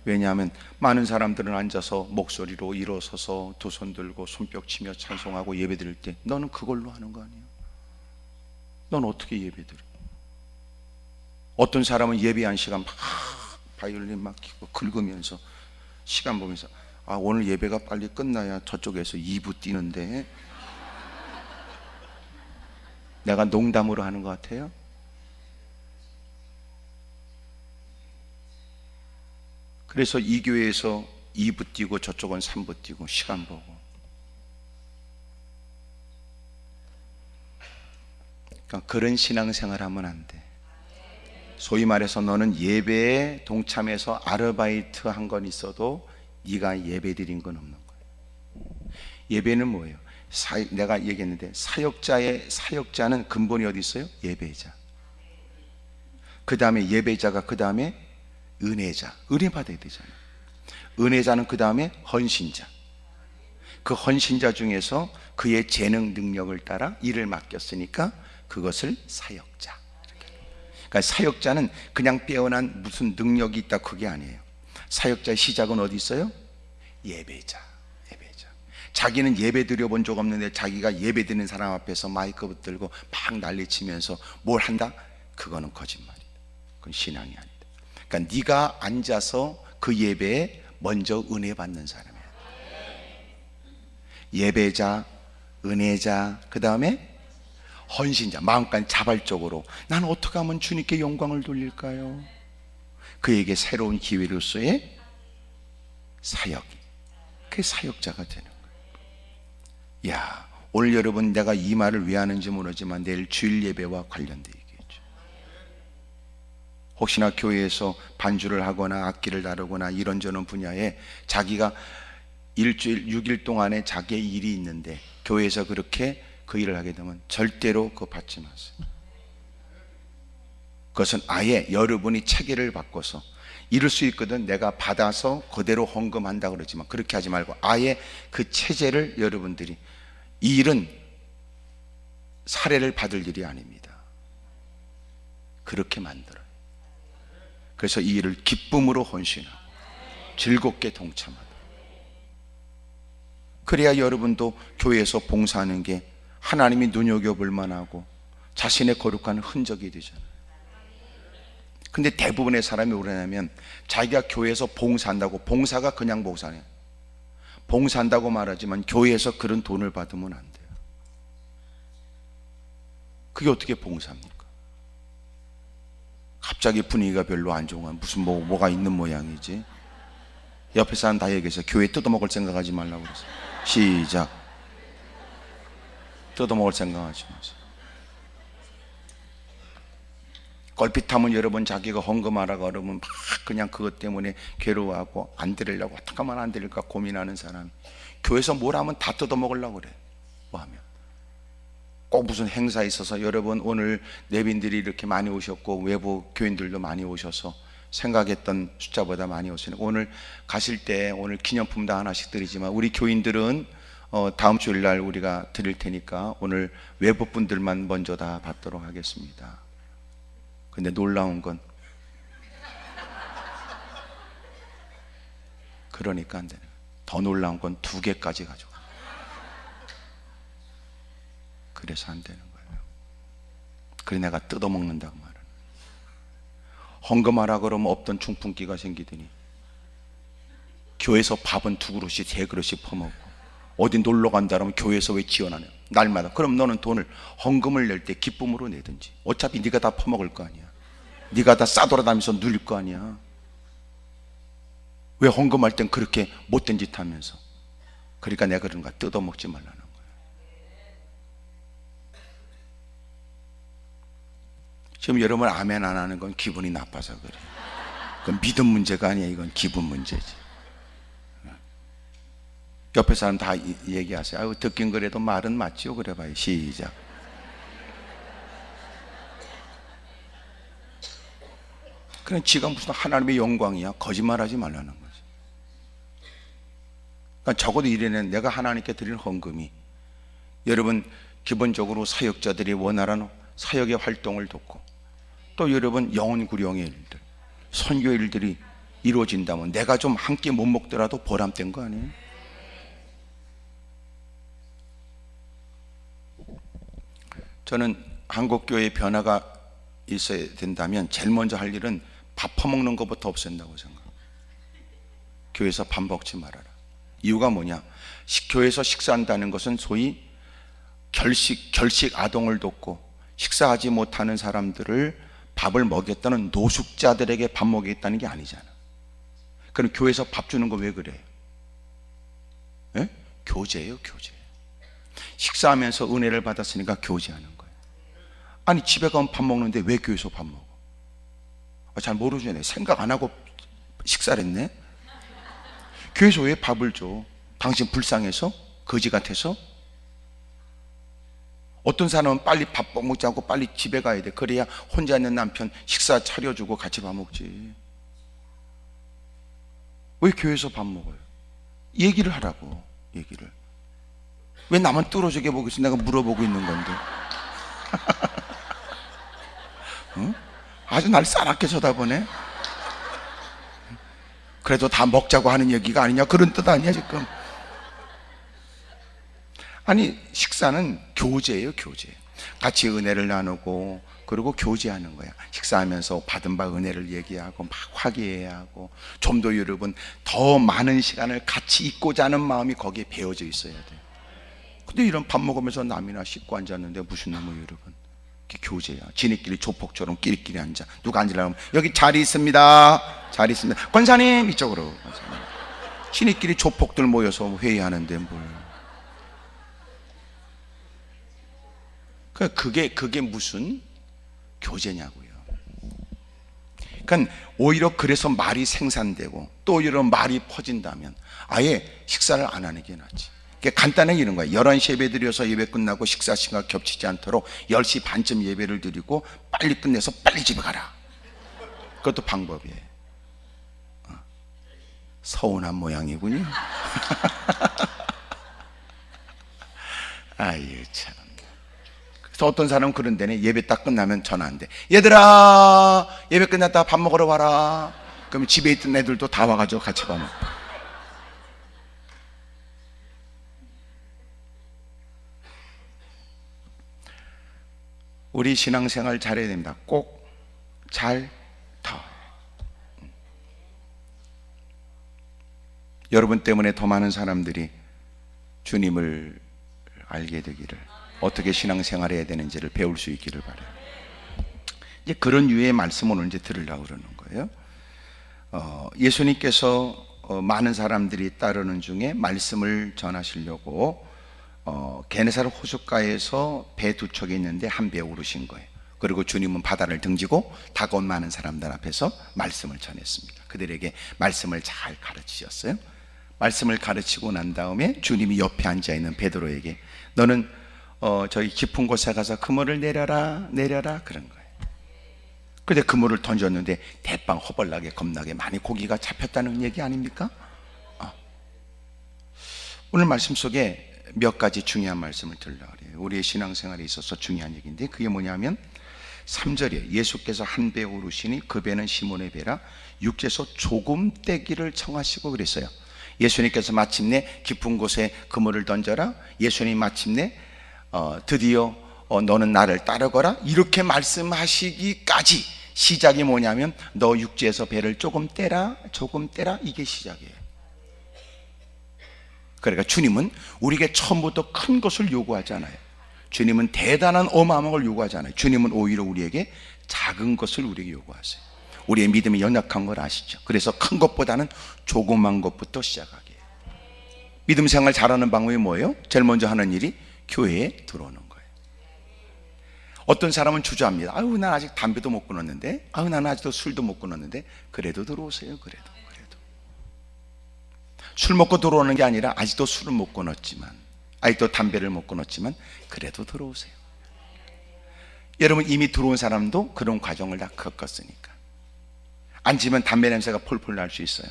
왜냐하면 많은 사람들은 앉아서 목소리로 일어서서 두 손 들고 손뼉 치며 찬송하고 예배 드릴 때 너는 그걸로 하는 거 아니야? 넌 어떻게 예배 드려? 어떤 사람은 예배한 시간 막 바이올린 막 키고 긁으면서 시간 보면서 아 오늘 예배가 빨리 끝나야 저쪽에서 2부 뛰는데 내가 농담으로 하는 것 같아요? 그래서 이 교회에서 2부 뛰고 저쪽은 3부 뛰고 시간 보고. 그러니까 그런 신앙생활 하면 안 돼. 소위 말해서 너는 예배에 동참해서 아르바이트 한 건 있어도 네가 예배 드린 건 없는 거예요. 예배는 뭐예요? 내가 얘기했는데 사역자는 근본이 어디 있어요? 예배자. 그 다음에 예배자가 그 다음에 은혜자. 은혜 받아야 되잖아요. 은혜자는 그 다음에 헌신자. 그 헌신자 중에서 그의 재능 능력을 따라 일을 맡겼으니까 그것을 사역자. 그러니까 사역자는 그냥 빼어난 무슨 능력이 있다 그게 아니에요. 사역자의 시작은 어디 있어요? 예배자. 자기는 예배 드려본 적 없는데 자기가 예배 드리는 사람 앞에서 마이크 붙들고 막 난리치면서 뭘 한다? 그거는 거짓말이다. 그건 신앙이 아니다. 그러니까 네가 앉아서 그 예배에 먼저 은혜 받는 사람이야. 예배자, 은혜자, 그 다음에 헌신자. 마음까지 자발적으로 난 어떻게 하면 주님께 영광을 돌릴까요? 그에게 새로운 기회로서의 사역이, 그게 사역자가 되는 거예요. 야, 오늘 여러분 내가 이 말을 왜 하는지 모르지만 내일 주일 예배와 관련되어 있겠죠. 혹시나 교회에서 반주를 하거나 악기를 다루거나 이런저런 분야에 자기가 일주일 6일 동안에 자기의 일이 있는데 교회에서 그렇게 그 일을 하게 되면 절대로 그거 받지 마세요. 그것은 아예 여러분이 체계를 바꿔서 이럴 수 있거든. 내가 받아서 그대로 헌금한다 그러지만 그렇게 하지 말고 아예 그 체제를 여러분들이, 이 일은 사례를 받을 일이 아닙니다. 그렇게 만들어요. 그래서 이 일을 기쁨으로 헌신하고 즐겁게 동참하고, 그래야 여러분도 교회에서 봉사하는 게 하나님이 눈여겨볼 만하고 자신의 거룩한 흔적이 되잖아요. 근데 대부분의 사람이 뭐냐면 자기가 교회에서 봉사한다고, 봉사가 그냥 봉사네, 봉사한다고 말하지만 교회에서 그런 돈을 받으면 안 돼요. 그게 어떻게 봉사입니까? 갑자기 분위기가 별로 안 좋으면 무슨 뭐가 있는 모양이지. 옆에 사람 다 얘기해서 교회 뜯어먹을 생각하지 말라고 그랬어요. 시작. 뜯어먹을 생각하지 마세요. 걸핏하면 여러분 자기가 헌금하라고 그러면 막 그냥 그것 때문에 괴로워하고 안 드리려고 어떻게 하면 안 드릴까 고민하는 사람이 교회에서 뭘 하면 다 뜯어먹으려고 그래. 뭐 하면 꼭 무슨 행사 있어서, 여러분 오늘 내빈들이 이렇게 많이 오셨고 외부 교인들도 많이 오셔서 생각했던 숫자보다 많이 오시는, 오늘 가실 때 오늘 기념품도 하나씩 드리지만 우리 교인들은 다음 주일날 우리가 드릴 테니까 오늘 외부 분들만 먼저 다 받도록 하겠습니다. 근데 놀라운 건 그러니까 안 되는 거예요. 더 놀라운 건 2개까지 가져가. 그래서 안 되는 거예요. 그래 내가 뜯어먹는다고 말은. 헌금하라 그러면 없던 중풍기가 생기더니 교회에서 밥은 2그릇씩 3그릇씩 퍼먹고 어디 놀러 간다 그러면 교회에서 왜 지원하냐 날마다. 그럼 너는 돈을 헌금을 낼 때 기쁨으로 내든지. 어차피 네가 다 퍼먹을 거 아니야. 네가 다 싸돌아다니면서 누릴 거 아니야. 왜 헌금할 땐 그렇게 못된 짓 하면서. 그러니까 내가 그런가 뜯어먹지 말라는 거야. 지금 여러분 아멘 안 하는 건 기분이 나빠서 그래. 그건 믿음 문제가 아니야. 이건 기분 문제지. 옆에 사람 다 얘기하세요. 아유, 듣긴 그래도 말은 맞지요. 그래 봐요. 시작. 그냥 지가 무슨 하나님의 영광이야. 거짓말하지 말라는 거지. 그러니까 적어도 이래는 내가 하나님께 드릴 헌금이 여러분 기본적으로 사역자들이 원활한 사역의 활동을 돕고 또 여러분 영혼 구령의 일들, 선교 일들이 이루어진다면 내가 좀 한 끼 못 먹더라도 보람된 거 아니에요? 저는 한국교회의 변화가 있어야 된다면 제일 먼저 할 일은 밥 퍼먹는 것부터 없앤다고 생각해요. 교회에서 밥 먹지 말아라. 이유가 뭐냐? 교회에서 식사한다는 것은 소위 결식 아동을 돕고 식사하지 못하는 사람들을 밥을 먹였다는 노숙자들에게 밥 먹이겠다는 게 아니잖아. 그럼 교회에서 밥 주는 거 왜 그래요? 예? 교제예요, 교제. 식사하면서 은혜를 받았으니까 교제하는 거예요. 아니 집에 가면 밥 먹는데 왜 교회에서 밥 먹어? 잘 모르죠. 생각 안 하고 식사를 했네. 교회에서 왜 밥을 줘? 당신 불쌍해서? 거지 같아서? 어떤 사람은 빨리 밥 먹지 않고 빨리 집에 가야 돼. 그래야 혼자 있는 남편 식사 차려주고 같이 밥 먹지. 왜 교회에서 밥 먹어요? 얘기를 하라고. 얘기를. 왜 나만 뚫어지게 보고 있어? 내가 물어보고 있는 건데. 응? 아주 날 싸납게 쳐다보네. 그래도 다 먹자고 하는 얘기가 아니냐 그런 뜻 아니야 지금. 아니 식사는 교제예요, 교제. 같이 은혜를 나누고 그리고 교제하는 거야. 식사하면서 받은 바 은혜를 얘기하고 막 화기애애하고 좀 더 여러분 더 많은 시간을 같이 있고자 하는 마음이 거기에 배어져 있어야 돼. 근데 이런 밥 먹으면서 남이나 씻고 앉았는데 무슨 놈의 여러분 교제야. 지네끼리 조폭처럼 끼리끼리 앉아. 누가 앉으려면 여기 자리 있습니다. 자리 있습니다. 권사님 이쪽으로. 지네끼리 조폭들 모여서 회의하는데 뭘. 그게 무슨 교제냐고요. 그러니까 오히려 그래서 말이 생산되고 또 이런 말이 퍼진다면 아예 식사를 안 하는 게 낫지. 간단하게 이런 거야. 11시 예배 드려서 예배 끝나고 식사 시간 겹치지 않도록 10시 반쯤 예배를 드리고 빨리 끝내서 빨리 집에 가라. 그것도 방법이에요. 서운한 모양이군요. 아유 참. 그래서 어떤 사람은 그런 데는 예배 딱 끝나면 전화 안 돼. 얘들아 예배 끝났다 밥 먹으러 와라. 그러면 집에 있던 애들도 다 와가지고 같이 밥 먹고. 우리 신앙생활 잘해야 됩니다. 꼭 잘 더. 여러분 때문에 더 많은 사람들이 주님을 알게 되기를, 어떻게 신앙생활 해야 되는지를 배울 수 있기를 바라요. 이제 그런 유의 말씀을 오늘 이제 들으려고 그러는 거예요. 예수님께서 많은 사람들이 따르는 중에 말씀을 전하시려고 게네사렛 호숫가에서 배 2척이 있는데 한 배에 오르신 거예요. 그리고 주님은 바다를 등지고 다가온 많은 사람들 앞에서 말씀을 전했습니다. 그들에게 말씀을 잘 가르치셨어요. 말씀을 가르치고 난 다음에 주님이 옆에 앉아있는 베드로에게 너는 저기 깊은 곳에 가서 그물을 내려라 그런 거예요. 근데 그물을 던졌는데 대빵 허벌나게 겁나게 많이 고기가 잡혔다는 얘기 아닙니까? 오늘 말씀 속에 몇 가지 중요한 말씀을 들으려고 해요. 우리의 신앙생활에 있어서 중요한 얘기인데 그게 뭐냐면 3절에 예수께서 한 배에 오르시니 그 배는 시몬의 배라 육지에서 조금 떼기를 청하시고 그랬어요. 예수님께서 마침내 깊은 곳에 그물을 던져라. 예수님 마침내 드디어 너는 나를 따르거라 이렇게 말씀하시기까지 시작이 뭐냐면 너 육지에서 배를 조금 떼라, 조금 떼라, 이게 시작이에요. 그러니까 주님은 우리에게 처음부터 큰 것을 요구하지 않아요. 주님은 대단한 어마어마한 걸 요구하지 않아요. 주님은 오히려 우리에게 작은 것을 우리에게 요구하세요. 우리의 믿음이 연약한 걸 아시죠? 그래서 큰 것보다는 조그만 것부터 시작하게 해요. 믿음 생활 잘하는 방법이 뭐예요? 제일 먼저 하는 일이 교회에 들어오는 거예요. 어떤 사람은 주저합니다. 아유, 난 아직 담배도 못 끊었는데, 아유, 나는 아직도 술도 못 끊었는데. 그래도 들어오세요. 그래도 술 먹고 들어오는 게 아니라 아직도 술을 못 끊었지만, 아직도 담배를 못 끊었지만 그래도 들어오세요. 여러분, 이미 들어온 사람도 그런 과정을 다 겪었으니까. 앉으면 담배 냄새가 폴폴 날 수 있어요.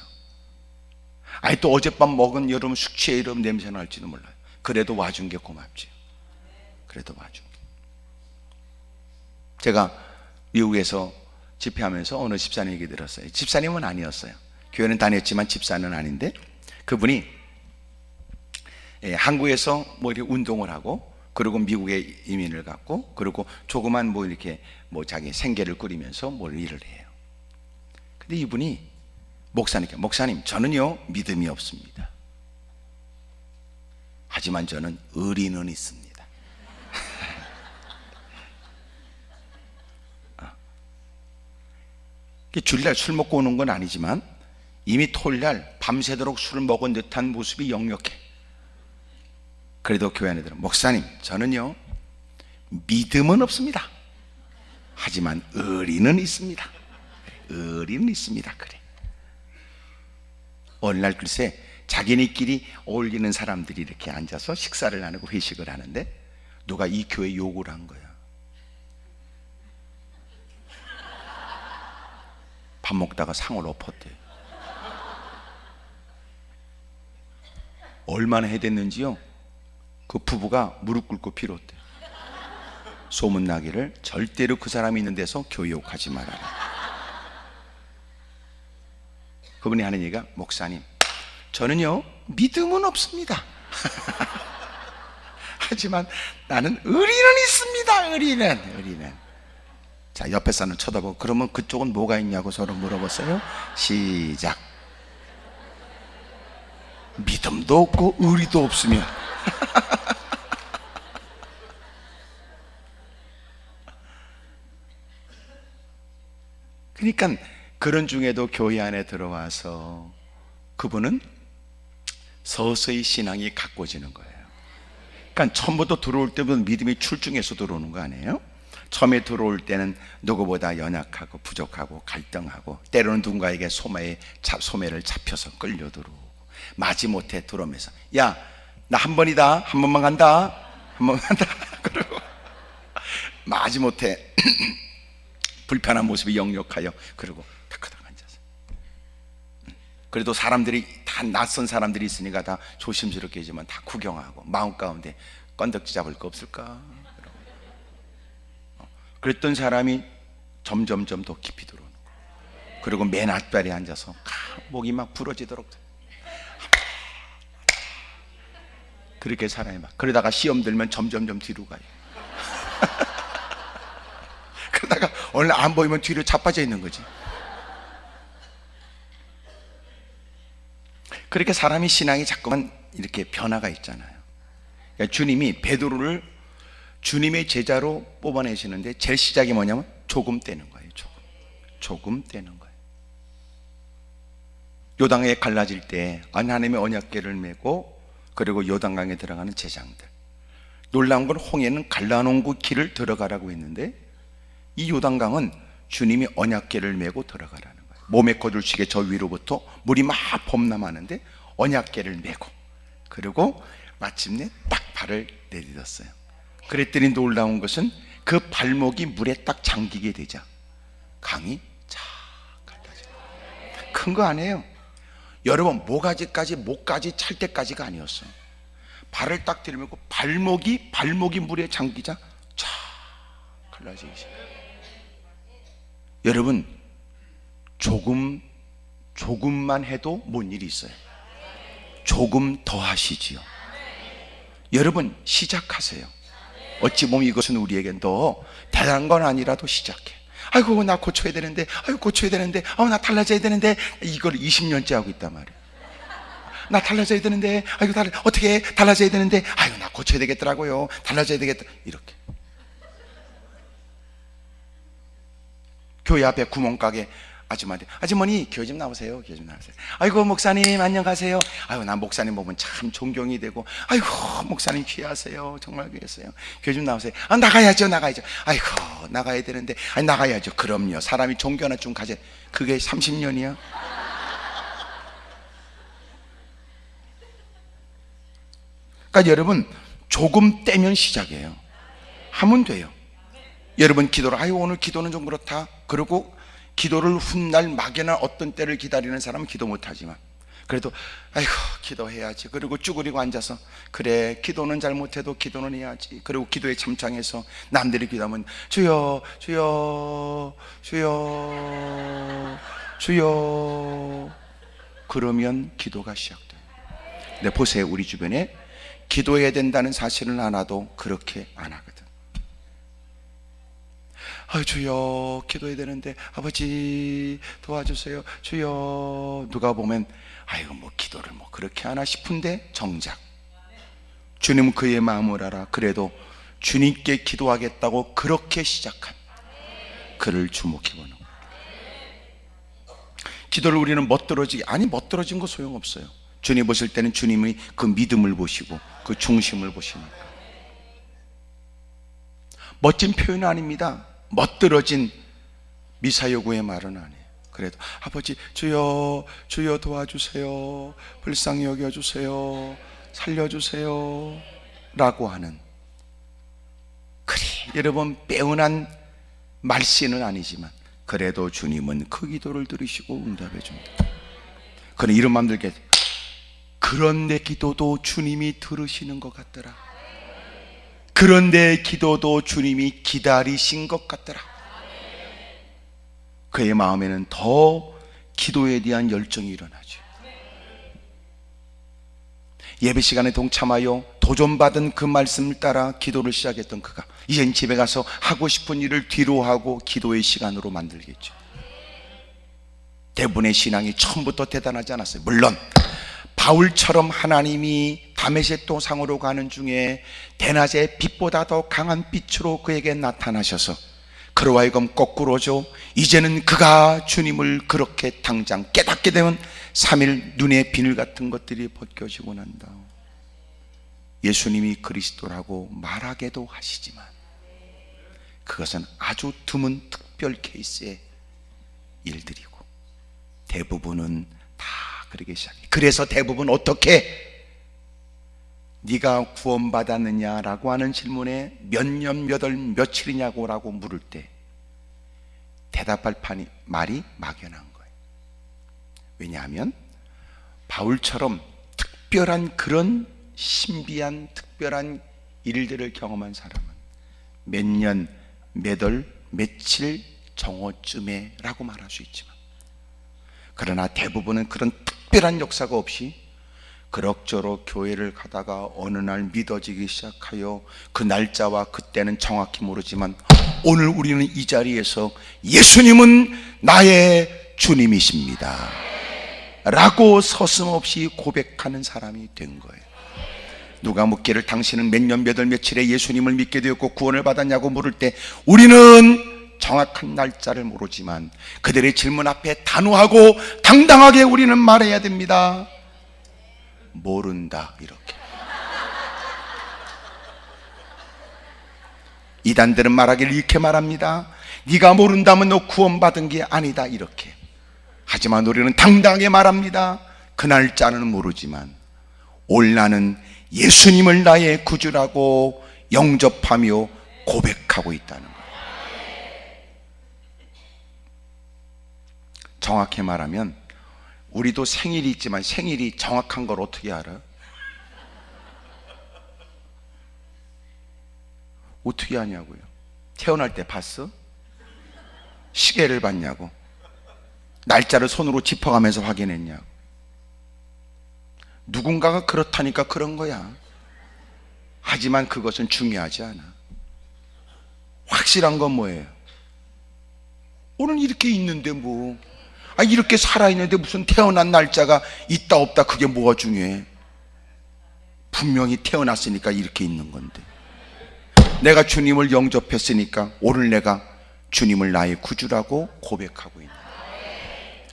아직도 어젯밤 먹은 여러분 숙취의 여러분 냄새 날지도 몰라요. 그래도 와준 게 고맙지. 그래도 와준 게. 제가 미국에서 집회하면서 어느 집사님 얘기 들었어요. 집사님은 아니었어요. 교회는 다녔지만 집사는 아닌데, 그분이 한국에서 뭐 이렇게 운동을 하고, 그리고 미국에 이민을 갔고, 그리고 조그만 뭐 이렇게 뭐 자기 생계를 꾸리면서 뭘 일을 해요. 근데 이분이 목사님께, 목사님, 저는요 믿음이 없습니다. 하지만 저는 의리는 있습니다. 주일날 술 먹고 오는 건 아니지만 이미 토요일날 밤새도록 술을 먹은 듯한 모습이 역력해. 그래도 교회 안에 들어, 목사님, 저는요 믿음은 없습니다. 하지만 의리는 있습니다. 의리는 있습니다. 그래. 어느 날 글쎄 자기네끼리 어울리는 사람들이 이렇게 앉아서 식사를 나누고 회식을 하는데 누가 이 교회 욕을 한 거야. 밥 먹다가 상을 엎었대. 얼마나 해댔는지요, 그 부부가 무릎 꿇고 빌었대. 소문나기를 절대로 그 사람이 있는 데서 교회 욕하지 말아라. 그분이 하는 얘기가, 목사님, 저는요 믿음은 없습니다. 하지만 나는 의리는 있습니다. 의리는. 자, 옆에 사람 쳐다보고, 그러면 그쪽은 뭐가 있냐고 서로 물어봤어요. 시작. 믿음도 없고 의리도 없으면. 그러니까 그런 중에도 교회 안에 들어와서 그분은 서서히 신앙이 가꿔지는 거예요. 그러니까 처음부터 들어올 때부터 믿음이 출중해서 들어오는 거 아니에요? 처음에 들어올 때는 누구보다 연약하고 부족하고 갈등하고, 때로는 누군가에게 소매를 잡혀서 끌려 들어오고, 마지못해 들어오면서, 야, 나 한 번이다, 한 번만 간다, 한 번만 간다. 그리고 마지못해 불편한 모습이 역력하여, 그리고 탁탁 앉아서. 그래도 사람들이 다 낯선 사람들이 있으니까 다 조심스럽게 하지만 다 구경하고, 마음 가운데 건덕지 잡을 거 없을까? 그랬던 사람이 점점점 더 깊이 들어오는 거예요. 그리고 맨 앞자리에 앉아서 목이 막 부러지도록 그렇게 사람이 막, 그러다가 시험 들면 점점점 뒤로 가요. 그러다가 오늘 안 보이면 뒤로 자빠져 있는 거지. 그렇게 사람이 신앙이 자꾸만 이렇게 변화가 있잖아요. 그러니까 주님이 베드로를 주님의 제자로 뽑아내시는데 제일 시작이 뭐냐면 조금 떼는 거예요. 조금 떼는 거예요. 요단강에 갈라질 때 하나님의 언약궤를 메고, 그리고 요단강에 들어가는 제장들, 놀라운 건 홍해는 갈라놓은 그 길을 들어가라고 했는데, 이 요단강은 주님이 언약궤를 메고 들어가라는 거예요. 몸에 거둘시게 저 위로부터 물이 막 범람하는데 언약궤를 메고, 그리고 마침내 딱 발을 내딛었어요. 그랬더니 놀라운 것은 그 발목이 물에 딱 잠기게 되자 강이 쫙 갈라져요. 큰 거 아니에요. 여러분, 목까지 찰 때까지가 아니었어요. 발을 딱 들이밀고 발목이 물에 잠기자 쫙 갈라지기 시작해요. 여러분, 조금만 해도 뭔 일이 있어요. 조금 더 하시지요. 여러분, 시작하세요. 어찌 보면 이것은 우리에겐 더 대단한 건 아니라도 시작해. 아이고 나 고쳐야 되는데, 아이고 고쳐야 되는데, 나 달라져야 되는데, 이걸 20년째 하고 있단 말이에요. 나 달라져야 되는데, 아이고 어떻게 달라져야 되는데, 아이고 나 고쳐야 되겠더라고요. 달라져야 되겠다. 이렇게 교회 앞에 구멍가게 아줌마한테, 아주머니 교회 좀 나오세요. 교회 좀 나오세요. 아이고 목사님 안녕하세요. 아이고 나 목사님 보면 참 존경이 되고, 아이고 목사님 귀하세요. 정말 귀하세요. 교회 좀 나오세요. 나가야죠. 아이고 나가야 되는데, 아니 나가야죠. 그럼요. 사람이 종교 하나 좀 가져. 그게 30년이야? 그러니까 여러분, 조금 떼면 시작이에요. 하면 돼요. 여러분 기도를, 아유 오늘 기도는 좀 그렇다. 그리고 기도를 훗날 막연한 어떤 때를 기다리는 사람은 기도 못하지만, 그래도 아이고 기도해야지. 그리고 쭈그리고 앉아서, 그래 기도는 잘못해도 기도는 해야지. 그리고 기도에 참창해서 남들이 기도하면 주여 주여 주여 주여, 그러면 기도가 시작돼요. 근데 보세요, 우리 주변에 기도해야 된다는 사실은 하나도 그렇게 안 하거든. 주여 기도해야 되는데 아버지 도와주세요. 주여. 누가 보면 아이고 뭐 기도를 뭐 그렇게 하나 싶은데, 정작 주님은 그의 마음을 알아. 그래도 주님께 기도하겠다고 그렇게 시작한 그를 주목해보는 거예요. 기도를 우리는 멋들어진 거 소용없어요. 주님 보실 때는 주님의 그 믿음을 보시고 그 중심을 보시니까. 멋진 표현은 아닙니다. 멋들어진 미사여구의 말은 아니에요. 그래도 아버지 주여 주여 도와주세요. 불쌍히 여겨주세요. 살려주세요 라고 하는, 그래 여러분 빼어난 말씨는 아니지만 그래도 주님은 그 기도를 들으시고 응답해 줍니다. 그런 이런 마음 들게, 그런 내 기도도 주님이 들으시는 것 같더라. 그런 내 기도도 주님이 기다리신 것 같더라. 그의 마음에는 더 기도에 대한 열정이 일어나죠. 예배 시간에 동참하여 도전받은 그 말씀을 따라 기도를 시작했던 그가 이젠 집에 가서 하고 싶은 일을 뒤로 하고 기도의 시간으로 만들겠죠. 대부분의 신앙이 처음부터 대단하지 않았어요. 물론 바울처럼 하나님이 다메섹 도상으로 가는 중에 대낮에 빛보다 더 강한 빛으로 그에게 나타나셔서 그로 하여금 거꾸로죠. 이제는 그가 주님을 그렇게 당장 깨닫게 되면 3일 눈의 비늘 같은 것들이 벗겨지고 난다. 예수님이 그리스도라고 말하게도 하시지만 그것은 아주 드문 특별 케이스의 일들이고 대부분은 다 그러기 시작해요. 그래서 대부분 어떻게 네가 구원받았느냐라고 하는 질문에 몇 년, 몇 월, 며칠이냐고 라고 물을 때 대답할 말이 막연한 거예요. 왜냐하면 바울처럼 특별한 그런 신비한 특별한 일들을 경험한 사람은 몇 년, 몇 월, 며칠 정오쯤에 라고 말할 수 있지만, 그러나 대부분은 그런 특별한 역사가 없이 그럭저럭 교회를 가다가 어느 날 믿어지기 시작하여 그 날짜와 그때는 정확히 모르지만 오늘 우리는 이 자리에서 예수님은 나의 주님이십니다 라고 서슴없이 고백하는 사람이 된 거예요. 누가 묻기를 당신은 몇 년, 몇 월, 며칠에 예수님을 믿게 되었고 구원을 받았냐고 물을 때 우리는 정확한 날짜를 모르지만 그들의 질문 앞에 단호하고 당당하게 우리는 말해야 됩니다. 모른다. 이렇게 이단들은 말하기를 이렇게 말합니다. 네가 모른다면 너 구원받은 게 아니다. 이렇게. 하지만 우리는 당당하게 말합니다. 그 날짜는 모르지만 올 나는 예수님을 나의 구주라고 영접하며 고백하고 있다는 거예요. 정확히 말하면 우리도 생일이 있지만 생일이 정확한 걸 어떻게 알아? 어떻게 하냐고요? 태어날 때 봤어? 시계를 봤냐고? 날짜를 손으로 짚어가면서 확인했냐고? 누군가가 그렇다니까 그런 거야. 하지만 그것은 중요하지 않아. 확실한 건 뭐예요? 오늘 이렇게 있는데 뭐, 이렇게 살아있는데 무슨 태어난 날짜가 있다 없다 그게 뭐가 중요해? 분명히 태어났으니까 이렇게 있는 건데, 내가 주님을 영접했으니까 오늘 내가 주님을 나의 구주라고 고백하고 있는 거예요.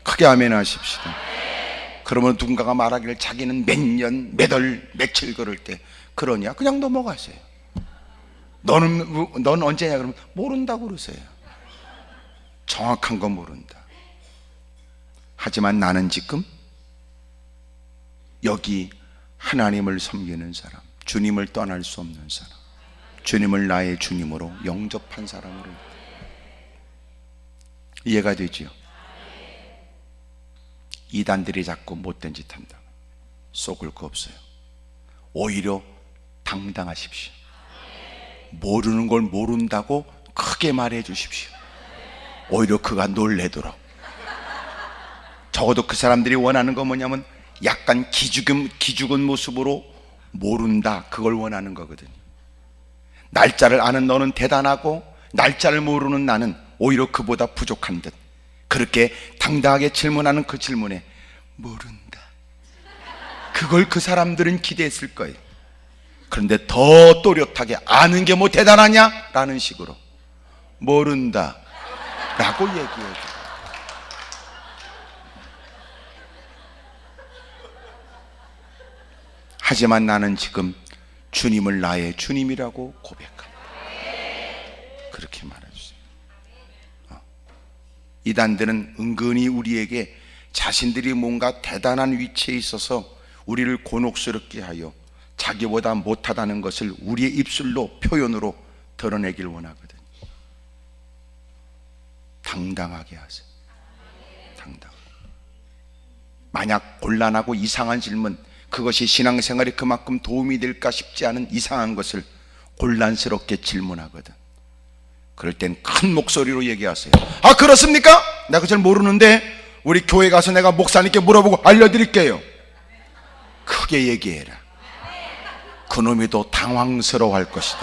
크게 아멘 하십시다. 그러면 누군가가 말하기를 자기는 몇 년, 몇 월, 며칠 걸을 때 그러냐? 그냥 넘어가세요. 넌 언제냐? 그러면 모른다고 그러세요. 정확한 건 모른다. 하지만 나는 지금 여기 하나님을 섬기는 사람, 주님을 떠날 수 없는 사람, 주님을 나의 주님으로 영접한 사람으로. 이해가 되지요? 이단들이 자꾸 못된 짓 한다. 속을 거 없어요. 오히려 당당하십시오. 모르는 걸 모른다고 크게 말해 주십시오. 오히려 그가 놀래도록. 적어도 그 사람들이 원하는 건 뭐냐면 약간 기죽은 모습으로 모른다, 그걸 원하는 거거든요. 날짜를 아는 너는 대단하고 날짜를 모르는 나는 오히려 그보다 부족한 듯, 그렇게 당당하게 질문하는 그 질문에 모른다, 그걸 그 사람들은 기대했을 거예요. 그런데 더 또렷하게 아는 게 뭐 대단하냐? 라는 식으로 모른다 라고 얘기해요. 하지만 나는 지금 주님을 나의 주님이라고 고백한다. 그렇게 말해주세요. 이단들은 은근히 우리에게 자신들이 뭔가 대단한 위치에 있어서 우리를 곤혹스럽게 하여 자기보다 못하다는 것을 우리의 입술로, 표현으로 드러내길 원하거든요. 당당하게 하세요. 당당하게. 만약 곤란하고 이상한 질문, 그것이 신앙생활에 그만큼 도움이 될까 싶지 않은 이상한 것을 곤란스럽게 질문하거든. 그럴 땐 큰 목소리로 얘기하세요. 아, 그렇습니까? 내가 잘 모르는데 우리 교회 가서 내가 목사님께 물어보고 알려드릴게요. 크게 얘기해라. 그놈이 더 당황스러워 할 것이다.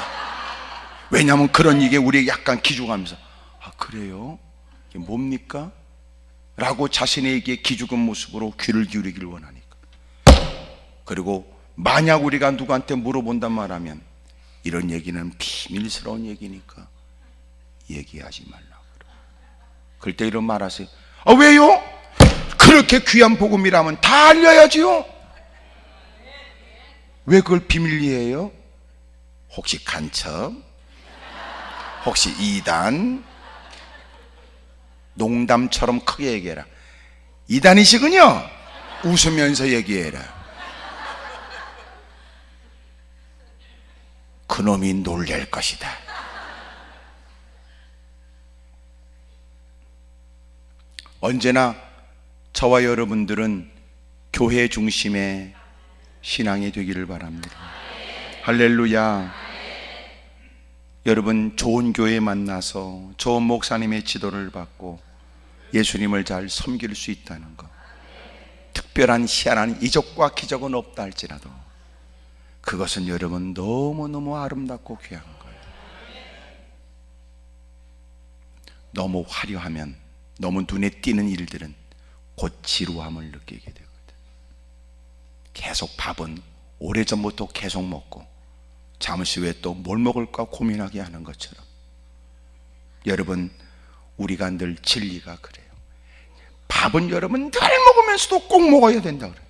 왜냐하면 그런 얘기에 우리 약간 기죽하면서 아, 그래요? 이게 뭡니까? 라고 자신에게 기죽은 모습으로 귀를 기울이길 원하니까. 그리고 만약 우리가 누구한테 물어본단 말하면 이런 얘기는 비밀스러운 얘기니까 얘기하지 말라고 그래. 그럴 때 이런 말 하세요. 아, 왜요? 그렇게 귀한 복음이라면 다 알려야지요. 왜 그걸 비밀리해요? 혹시 간첩? 혹시 이단? 농담처럼 크게 얘기해라. 이단이시군요. 웃으면서 얘기해라. 그놈이 놀랄 것이다. 언제나 저와 여러분들은 교회 중심의 신앙이 되기를 바랍니다. 할렐루야. 여러분, 좋은 교회 만나서 좋은 목사님의 지도를 받고 예수님을 잘 섬길 수 있다는 것, 특별한 희한한 이적과 기적은 없다 할지라도 그것은 여러분 너무너무 아름답고 귀한 거예요. 너무 화려하면, 너무 눈에 띄는 일들은 곧 지루함을 느끼게 되거든. 계속 밥은 오래전부터 계속 먹고 잠시 후에 또 뭘 먹을까 고민하게 하는 것처럼 여러분, 우리가 늘 진리가 그래요. 밥은 여러분 늘 먹으면서도 꼭 먹어야 된다 그래요.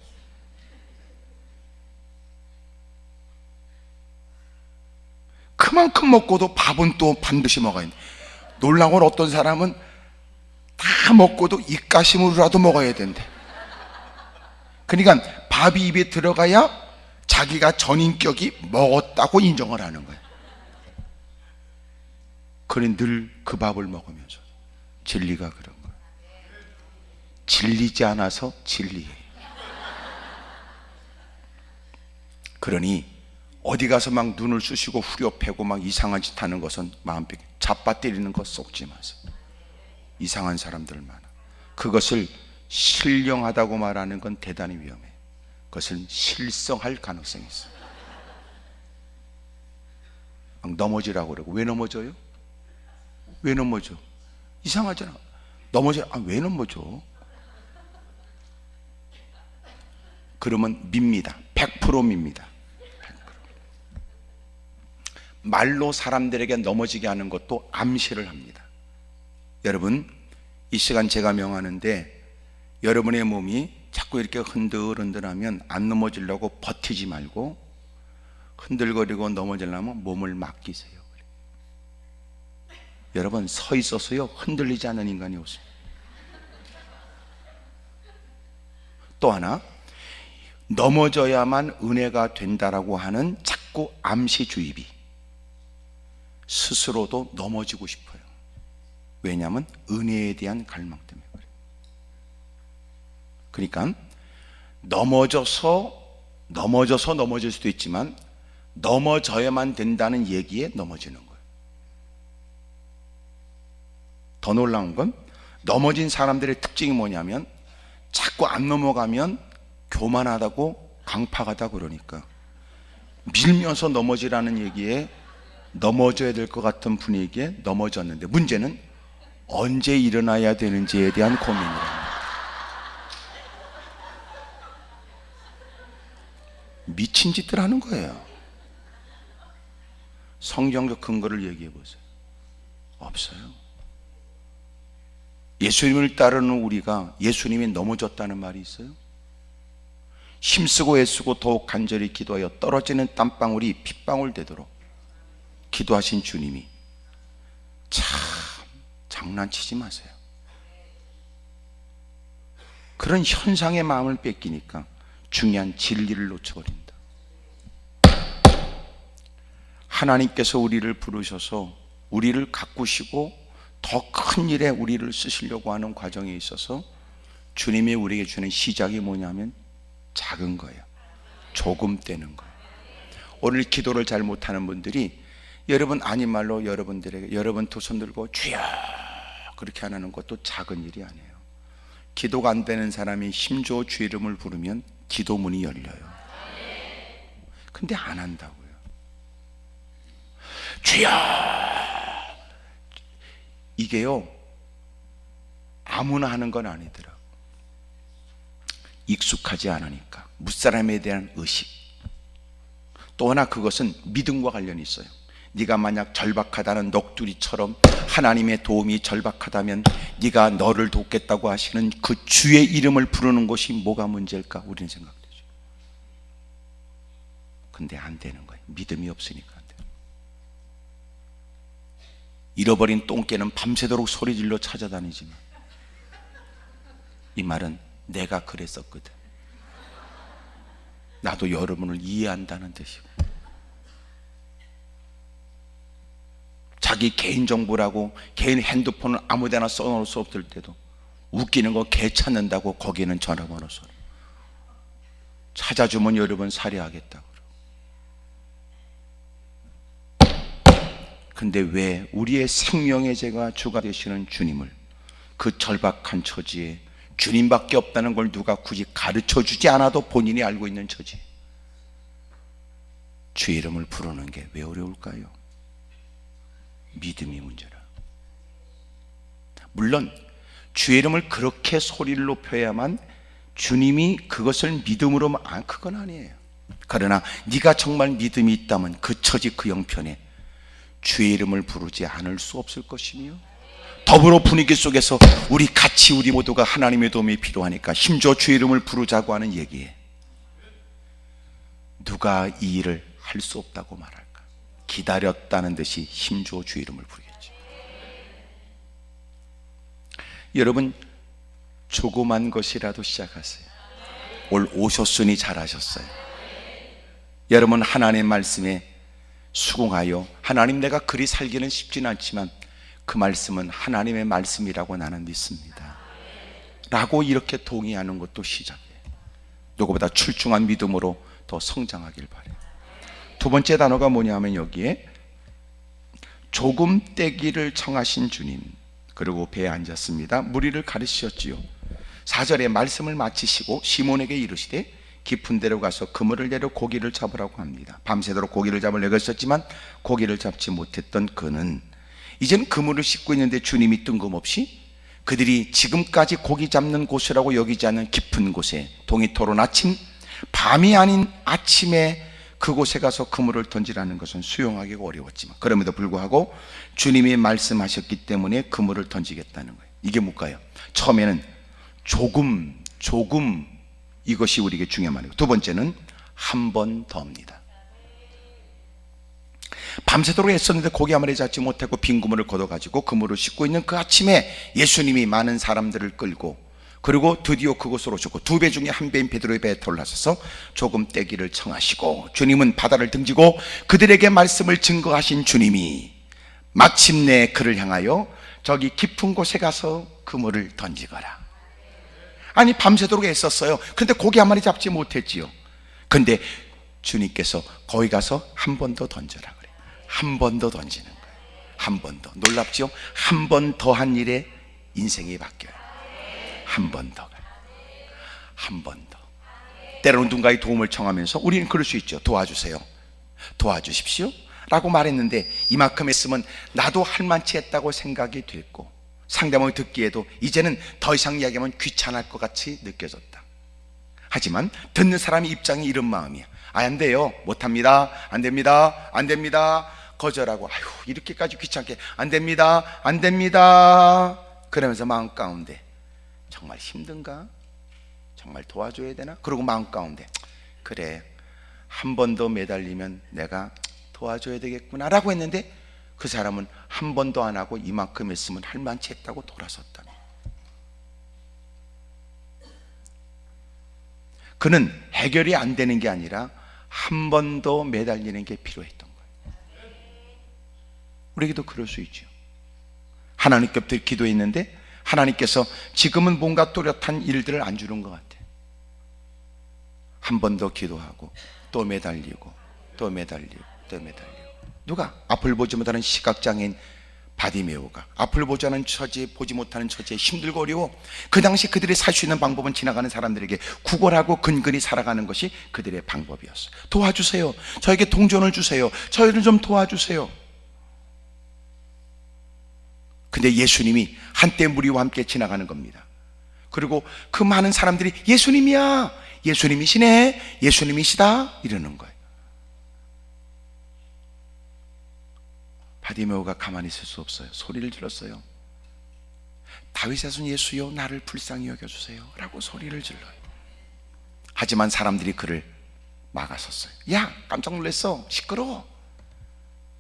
그만큼 먹고도 밥은 또 반드시 먹어야 돼. 놀라운 건 어떤 사람은 다 먹고도 입가심으로라도 먹어야 된대. 그러니까 밥이 입에 들어가야 자기가 전인격이 먹었다고 인정을 하는 거예요. 그래 늘 그 밥을 먹으면서 진리가 그런 거예요. 질리지 않아서 진리예요. 그러니 어디 가서 막 눈을 쑤시고 후려 패고 막 이상한 짓 하는 것은 마음속에 잡아 때리는 것 썩지 마세요. 이상한 사람들 많아. 그것을 신령하다고 말하는 건 대단히 위험해. 그것은 실성할 가능성이 있어. 막 넘어지라고 그러고. 왜 넘어져요? 왜 넘어져? 이상하잖아. 왜 넘어져? 그러면 밉니다. 100% 밉니다. 100%. 말로 사람들에게 넘어지게 하는 것도 암시를 합니다. 여러분, 이 시간 제가 명하는데 여러분의 몸이 자꾸 이렇게 흔들흔들하면 안 넘어지려고 버티지 말고, 흔들거리고 넘어지려면 몸을 맡기세요. 여러분, 서 있어서요 흔들리지 않는 인간이 없습니다. 또 하나, 넘어져야만 은혜가 된다라고 하는 자꾸 암시 주입이, 스스로도 넘어지고 싶어요. 왜냐하면 은혜에 대한 갈망 때문에 그래요. 그러니까 넘어져서 넘어질 수도 있지만 넘어져야만 된다는 얘기에 넘어지는 거예요. 더 놀라운 건 넘어진 사람들의 특징이 뭐냐면 자꾸 안 넘어가면 교만하다고 강팍하다 그러니까 밀면서 넘어지라는 얘기에 넘어져야 될 것 같은 분위기에 넘어졌는데, 문제는 언제 일어나야 되는지에 대한 고민이랍니다. 미친 짓들 하는 거예요. 성경적 근거를 얘기해 보세요. 없어요. 예수님을 따르는 우리가 예수님이 넘어졌다는 말이 있어요? 힘쓰고 애쓰고 더욱 간절히 기도하여 떨어지는 땀방울이 핏방울 되도록 기도하신 주님이, 참 장난치지 마세요. 그런 현상의 마음을 뺏기니까 중요한 진리를 놓쳐버립니다. 하나님께서 우리를 부르셔서 우리를 가꾸시고 더 큰 일에 우리를 쓰시려고 하는 과정에 있어서 주님이 우리에게 주는 시작이 뭐냐면 작은 거예요. 조금 떼는 거예요. 오늘 기도를 잘 못하는 분들이, 여러분 아닌 말로 여러분들에게, 여러분 두 손 들고 주여 그렇게 안 하는 것도 작은 일이 아니에요. 기도가 안 되는 사람이 힘줘 주 이름을 부르면 기도문이 열려요. 근데 안 한다고요. 주여, 이게요 아무나 하는 건 아니더라고. 익숙하지 않으니까. 무사람에 대한 의식. 또 하나, 그것은 믿음과 관련이 있어요. 네가 만약 절박하다는 녹두리처럼 하나님의 도움이 절박하다면 네가 너를 돕겠다고 하시는 그 주의 이름을 부르는 것이 뭐가 문제일까 우리는 생각되죠. 근데 안 되는 거예요. 믿음이 없으니까 안 돼요. 잃어버린 똥개는 밤새도록 소리질러 찾아다니지만, 이 말은 내가 그랬었거든. 나도 여러분을 이해한다는 뜻이고, 자기 개인정보라고 개인 핸드폰을 아무데나 써놓을 수 없을 때도 웃기는 거 개 찾는다고 거기에는 전화번호 써. 찾아주면 여러분 살해하겠다고. 근데 왜 우리의 생명의 제가 주가 되시는 주님을 그 절박한 처지에 주님밖에 없다는 걸 누가 굳이 가르쳐 주지 않아도 본인이 알고 있는 처지, 주 이름을 부르는 게 왜 어려울까요? 믿음이 문제라. 물론 주의 이름을 그렇게 소리를 높여야만 주님이 그것을 믿음으로, 그건 아니에요. 그러나 네가 정말 믿음이 있다면 그 처지 그 형편에 주의 이름을 부르지 않을 수 없을 것이며, 더불어 분위기 속에서 우리 모두가 하나님의 도움이 필요하니까 힘줘 주의 이름을 부르자고 하는 얘기에 누가 이 일을 할 수 없다고 말할까? 기다렸다는 듯이 힘줘 주의 이름을 부르겠지. 여러분, 조그만 것이라도 시작하세요. 올 오셨으니 잘하셨어요. 여러분, 하나님의 말씀에 수긍하여, 하나님 내가 그리 살기는 쉽지는 않지만 그 말씀은 하나님의 말씀이라고 나는 믿습니다 라고 이렇게 동의하는 것도 시작이에요. 누구보다 출중한 믿음으로 더 성장하길 바라요. 두 번째 단어가 뭐냐면 여기에 조금 떼기를 청하신 주님, 그리고 배에 앉았습니다. 무리를 가르치셨지요. 4절에 말씀을 마치시고 시몬에게 이르시되 깊은 데로 가서 그물을 내려 고기를 잡으라고 합니다. 밤새도록 고기를 잡을 내가 있었지만 고기를 잡지 못했던 그는 이제는 그물을 씻고 있는데 주님이 뜬금없이 그들이 지금까지 고기 잡는 곳이라고 여기지 않는 깊은 곳에 동이토론 아침, 밤이 아닌 아침에 그곳에 가서 그물을 던지라는 것은 수용하기가 어려웠지만, 그럼에도 불구하고 주님이 말씀하셨기 때문에 그물을 던지겠다는 거예요. 이게 뭘까요? 처음에는 조금 이것이 우리에게 중요한 말이고, 두 번째는 한 번 더입니다. 밤새도록 애썼는데 고기 한 마리 잡지 못하고 빈 그물을 걷어가지고 그물을 씻고 있는 그 아침에 예수님이 많은 사람들을 끌고, 그리고 드디어 그곳으로 오셨고 2배 중에 1배인 베드로의 배에 올라서서 조금 떼기를 청하시고, 주님은 바다를 등지고 그들에게 말씀을 증거하신 주님이 마침내 그를 향하여 저기 깊은 곳에 가서 그물을 던지거라. 아니, 밤새도록 애썼어요. 그런데 고기 한 마리 잡지 못했지요. 근데 주님께서 거기 가서 한 번 더 던져라 그래요. 한 번 더 던지는 거예요. 한 번 더. 놀랍죠? 한 번 더 한 일에 인생이 바뀌어요. 한 번 더. 한 번 더. 때로는 누군가의 도움을 청하면서 우리는 그럴 수 있죠. 도와주세요, 도와주십시오 라고 말했는데, 이만큼 했으면 나도 할만치 했다고 생각이 됐고, 상대방이 듣기에도 이제는 더 이상 이야기하면 귀찮을 것 같이 느껴졌다. 하지만 듣는 사람의 입장이 이런 마음이야. 안 돼요, 못합니다, 안 됩니다, 안 됩니다, 거절하고, 아유, 이렇게까지 귀찮게, 안 됩니다, 안 됩니다, 그러면서 마음 가운데 정말 힘든가? 정말 도와줘야 되나? 그러고 마음 가운데 그래, 한 번 더 매달리면 내가 도와줘야 되겠구나 라고 했는데, 그 사람은 한 번도 안 하고 이만큼 했으면 할만치 했다고 돌아섰다니. 그는 해결이 안 되는 게 아니라 한 번 더 매달리는 게 필요했던 거예요. 우리에게도 그럴 수 있죠. 하나님께부터 기도했는데 하나님께서 지금은 뭔가 또렷한 일들을 안 주는 것 같아. 한 번 더 기도하고 또 매달리고 또 매달리고 또 매달리고. 누가? 앞을 보지 못하는 시각장애인 바디메오가 앞을 보지 않은 처지에, 보지 못하는 처지에 힘들고 어려워. 그 당시 그들이 살 수 있는 방법은 지나가는 사람들에게 구걸하고 근근히 살아가는 것이 그들의 방법이었어요. 도와주세요, 저에게 동전을 주세요, 저희를 좀 도와주세요. 근데 예수님이 한때 무리와 함께 지나가는 겁니다. 그리고 그 많은 사람들이 예수님이야, 예수님이시네, 예수님이시다 이러는 거예요. 바디메오가 가만히 있을 수 없어요. 소리를 질렀어요. 다윗의 자손 예수여, 나를 불쌍히 여겨주세요 라고 소리를 질러요. 하지만 사람들이 그를 막아섰어요. 야, 깜짝 놀랐어, 시끄러워.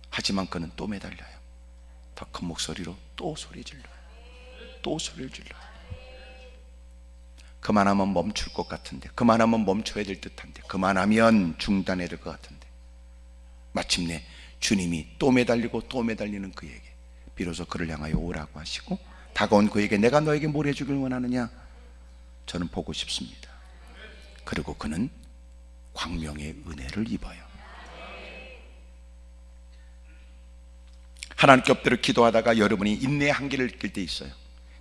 하지만 그는 또 매달려요. 더 큰 목소리로 또 소리 질러요. 또 소리를 질러요. 그만하면 멈출 것 같은데, 그만하면 멈춰야 될 듯한데, 그만하면 중단해야 될 것 같은데, 마침내 주님이 또 매달리고 또 매달리는 그에게 비로소 그를 향하여 오라고 하시고, 다가온 그에게 내가 너에게 뭘 해주길 원하느냐? 저는 보고 싶습니다. 그리고 그는 광명의 은혜를 입어요. 하나님께 엎드려 기도하다가 여러분이 인내의 한계를 느낄 때 있어요.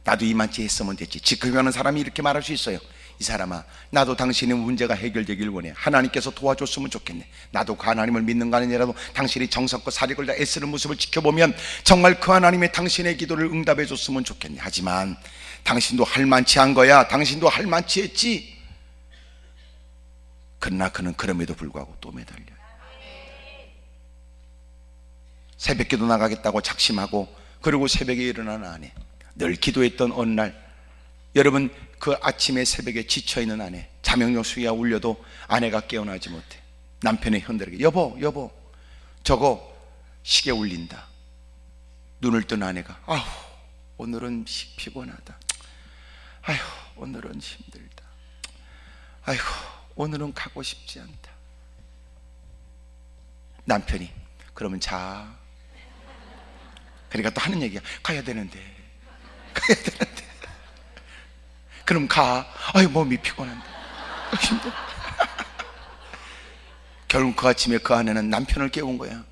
나도 이만치 했으면 됐지. 지금하는 사람이 이렇게 말할 수 있어요. 이 사람아, 나도 당신의 문제가 해결되길 원해. 하나님께서 도와줬으면 좋겠네. 나도 그 하나님을 믿는 거 아니라도 당신이 정성껏 사력을 다 애쓰는 모습을 지켜보면 정말 그 하나님의 당신의 기도를 응답해 줬으면 좋겠네. 하지만 당신도 할만치 한 거야. 당신도 할만치 했지. 그러나 그는 그럼에도 불구하고 또 매달려요. 새벽기도 나가겠다고 작심하고, 그리고 새벽에 일어나는 아내, 늘 기도했던 어느 날, 여러분 그 아침에 새벽에 지쳐있는 아내, 자명령수가 울려도 아내가 깨어나지 못해. 남편의 현대에게 여보 저거 시계 울린다. 눈을 뜬 아내가 아휴, 오늘은 피곤하다. 아휴, 오늘은 힘들다. 아휴, 오늘은 가고 싶지 않다. 남편이 그러면 자. 그러니까 또 하는 얘기야. 가야 되는데. 그럼 가. 아유, 몸이 피곤한데, 힘들어. 결국 그 아침에 그 아내는 남편을 깨운 거야.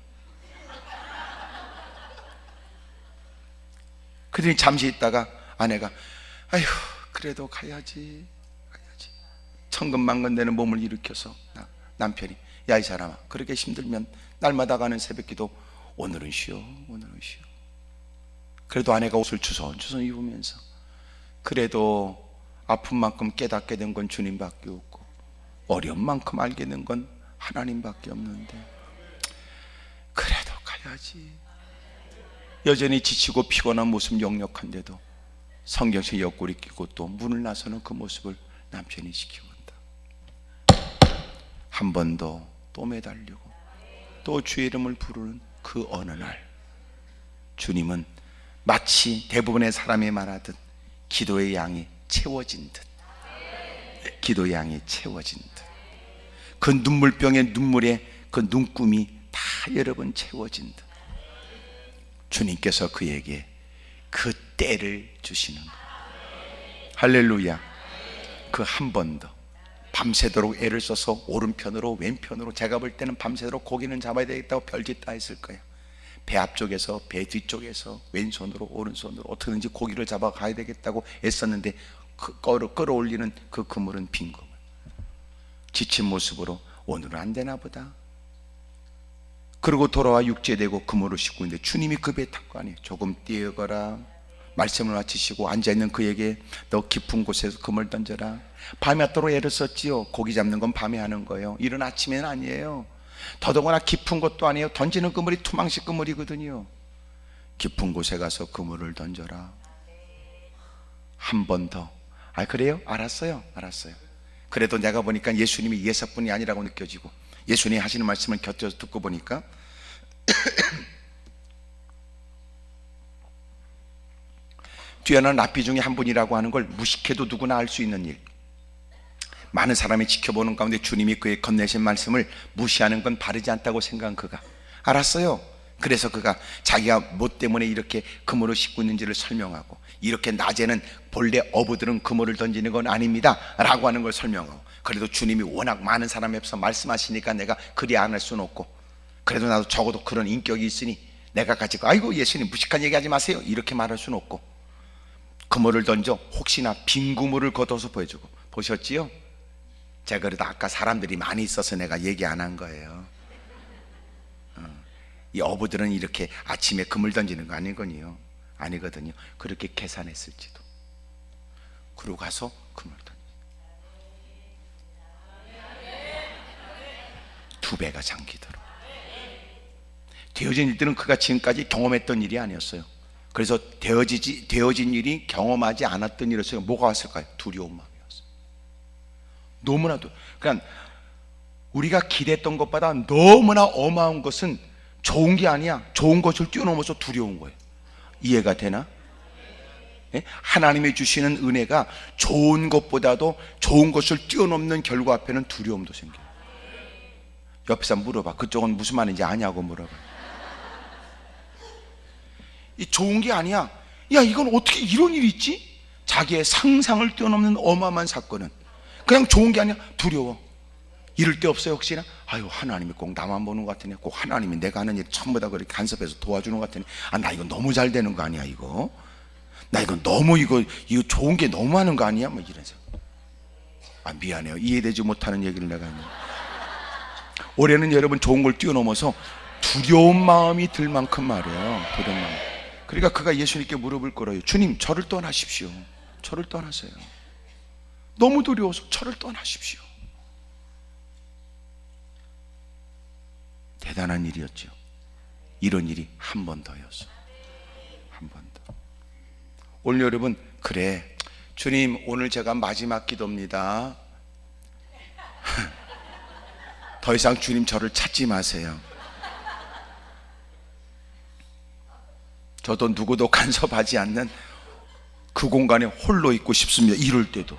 그들이 잠시 있다가 아내가 아휴, 그래도 가야지. 천근만근대는 몸을 일으켜서 남편이 야, 이 사람아, 그렇게 힘들면 날마다 가는 새벽기도 오늘은 쉬어. 그래도 아내가 옷을 주섬주섬 입으면서 그래도 아픈 만큼 깨닫게 된 건 주님밖에 없고 어려운 만큼 알게 된 건 하나님밖에 없는데 그래도 가야지. 여전히 지치고 피곤한 모습 역력한데도 성경책 옆구리 끼고 또 문을 나서는 그 모습을 남편이 지켜본다. 한 번 더 또 매달리고 또 주의 이름을 부르는 그 어느 날 주님은 마치 대부분의 사람이 말하듯 기도의 양이 채워진 듯, 기도의 양이 채워진 듯, 그 눈물병의 눈물에 그 눈금이 다 여러 번 채워진 듯 주님께서 그에게 그 때를 주시는 거예요. 할렐루야. 그 한 번 더 밤새도록 애를 써서 오른편으로 왼편으로, 제가 볼 때는 밤새도록 고기는 잡아야 되겠다고 별짓 다 했을 거예요. 배 앞쪽에서 배 뒤쪽에서 왼손으로 오른손으로 어떻게든지 고기를 잡아 가야 되겠다고 애썼는데 끌어올리는 그 그물은 빈 그물. 지친 모습으로 오늘은 안 되나 보다 그러고 돌아와 육지되고 그물을 싣고 있는데 주님이 그 배 탄 거 아니에요. 조금 뛰어가라, 말씀을 마치시고 앉아있는 그에게 너 깊은 곳에서 그물 던져라. 밤낮도록 애를 썼지요. 고기 잡는 건 밤에 하는 거예요. 이른 아침에는 아니에요. 더더구나 깊은 곳도 아니에요. 던지는 그물이 투망식 그물이거든요. 깊은 곳에 가서 그물을 던져라. 한 번 더. 아 그래요? 알았어요. 그래도 내가 보니까 예수님이 예사뿐이 아니라고 느껴지고 예수님이 하시는 말씀을 곁들여서 듣고 보니까 뛰어난 랍비 중에 한 분이라고 하는 걸 무식해도 누구나 알 수 있는 일. 많은 사람이 지켜보는 가운데 주님이 그의 건네신 말씀을 무시하는 건 바르지 않다고 생각한 그가 알았어요. 그래서 그가 자기가 뭐 때문에 이렇게 그물을 싣고 있는지를 설명하고, 이렇게 낮에는 본래 어부들은 그물을 던지는 건 아닙니다 라고 하는 걸 설명하고, 그래도 주님이 워낙 많은 사람 앞에서 말씀하시니까 내가 그리 안 할 수는 없고, 그래도 나도 적어도 그런 인격이 있으니 내가 가지고 아이고 예수님 무식한 얘기하지 마세요 이렇게 말할 수는 없고, 그물을 던져 혹시나 빈 그물을 걷어서 보여주고. 보셨지요? 제가 그래도 아까 사람들이 많이 있어서 내가 얘기 안 한 거예요. 이 어부들은 이렇게 아침에 그물 던지는 거 아니거든요. 그렇게 계산했을지도. 그러고 가서 그물 던져. 2배가 잠기도록. 되어진 일들은 그가 지금까지 경험했던 일이 아니었어요. 그래서 되어진 일이 경험하지 않았던 일이었어요. 뭐가 왔을까요? 두려운 마음이 왔어요. 너무나도. 그러니까 우리가 기대했던 것보다 너무나 어마어마한 것은 좋은 게 아니야. 좋은 것을 뛰어넘어서 두려운 거예요. 이해가 되나? 예? 하나님이 주시는 은혜가 좋은 것보다도 좋은 것을 뛰어넘는 결과 앞에는 두려움도 생겨요. 옆에 사람 물어봐. 그쪽은 무슨 말인지 아냐고 물어봐. 이 좋은 게 아니야. 야 이건 어떻게 이런 일이 있지? 자기의 상상을 뛰어넘는 어마어마한 사건은 그냥 좋은 게 아니야. 두려워. 이럴 때 없어요 혹시나? 아유 하나님이 꼭 나만 보는 것 같으네. 꼭 하나님이 내가 하는 일 전부 다 그렇게 간섭해서 도와주는 것 같으네. 아 나 이거 너무 잘 되는 거 아니야 이거? 나 이거 너무 이거 좋은 게 너무 하는 거 아니야? 뭐 이런 생각. 아 미안해요. 이해되지 못하는 얘기를 내가 했네. 올해는 여러분 좋은 걸 뛰어넘어서 두려운 마음이 들 만큼 말이에요. 두려운 마음. 그러니까 그가 예수님께 무릎을 꿇어요. 주님 저를 떠나십시오. 저를 떠나세요. 너무 두려워서 저를 떠나십시오. 대단한 일이었죠. 이런 일이 한 번 더였어. 한 번 더. 오늘 여러분 그래 주님 오늘 제가 마지막 기도입니다. 더 이상 주님 저를 찾지 마세요. 저도 누구도 간섭하지 않는 그 공간에 홀로 있고 싶습니다. 이럴 때도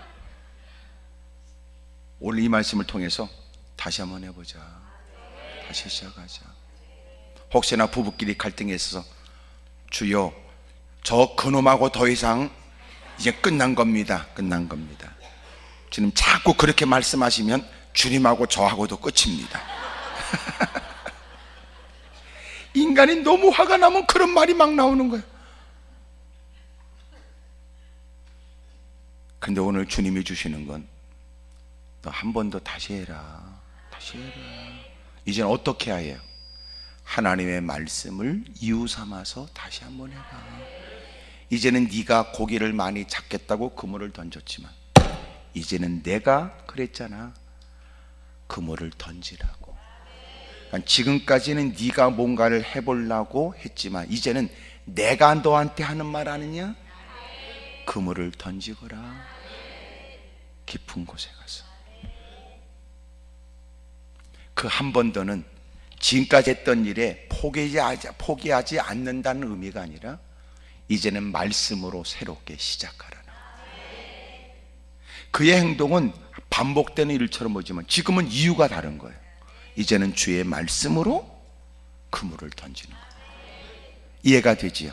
오늘 이 말씀을 통해서 다시 한번 해보자. 다시 시작하자. 혹시나 부부끼리 갈등이 있어서 주여 저 그놈하고 더 이상 이제 끝난 겁니다. 주님 자꾸 그렇게 말씀하시면 주님하고 저하고도 끝입니다. 인간이 너무 화가 나면 그런 말이 막 나오는 거예요. 근데 오늘 주님이 주시는 건 너 한 번 더 다시 해라. 이제는 어떻게 해야 해요? 하나님의 말씀을 이유 삼아서 다시 한번 해봐. 이제는 네가 고기를 많이 잡겠다고 그물을 던졌지만 이제는 내가 그랬잖아. 그물을 던지라고. 그러니까 지금까지는 네가 뭔가를 해보려고 했지만 이제는 내가 너한테 하는 말 아니냐? 그물을 던지거라. 깊은 곳에 가서. 그 한 번 더는 지금까지 했던 일에 포기하지 않는다는 의미가 아니라 이제는 말씀으로 새롭게 시작하라는. 그의 행동은 반복되는 일처럼 보지만 지금은 이유가 다른 거예요. 이제는 주의 말씀으로 그물을 던지는 거예요. 이해가 되지요?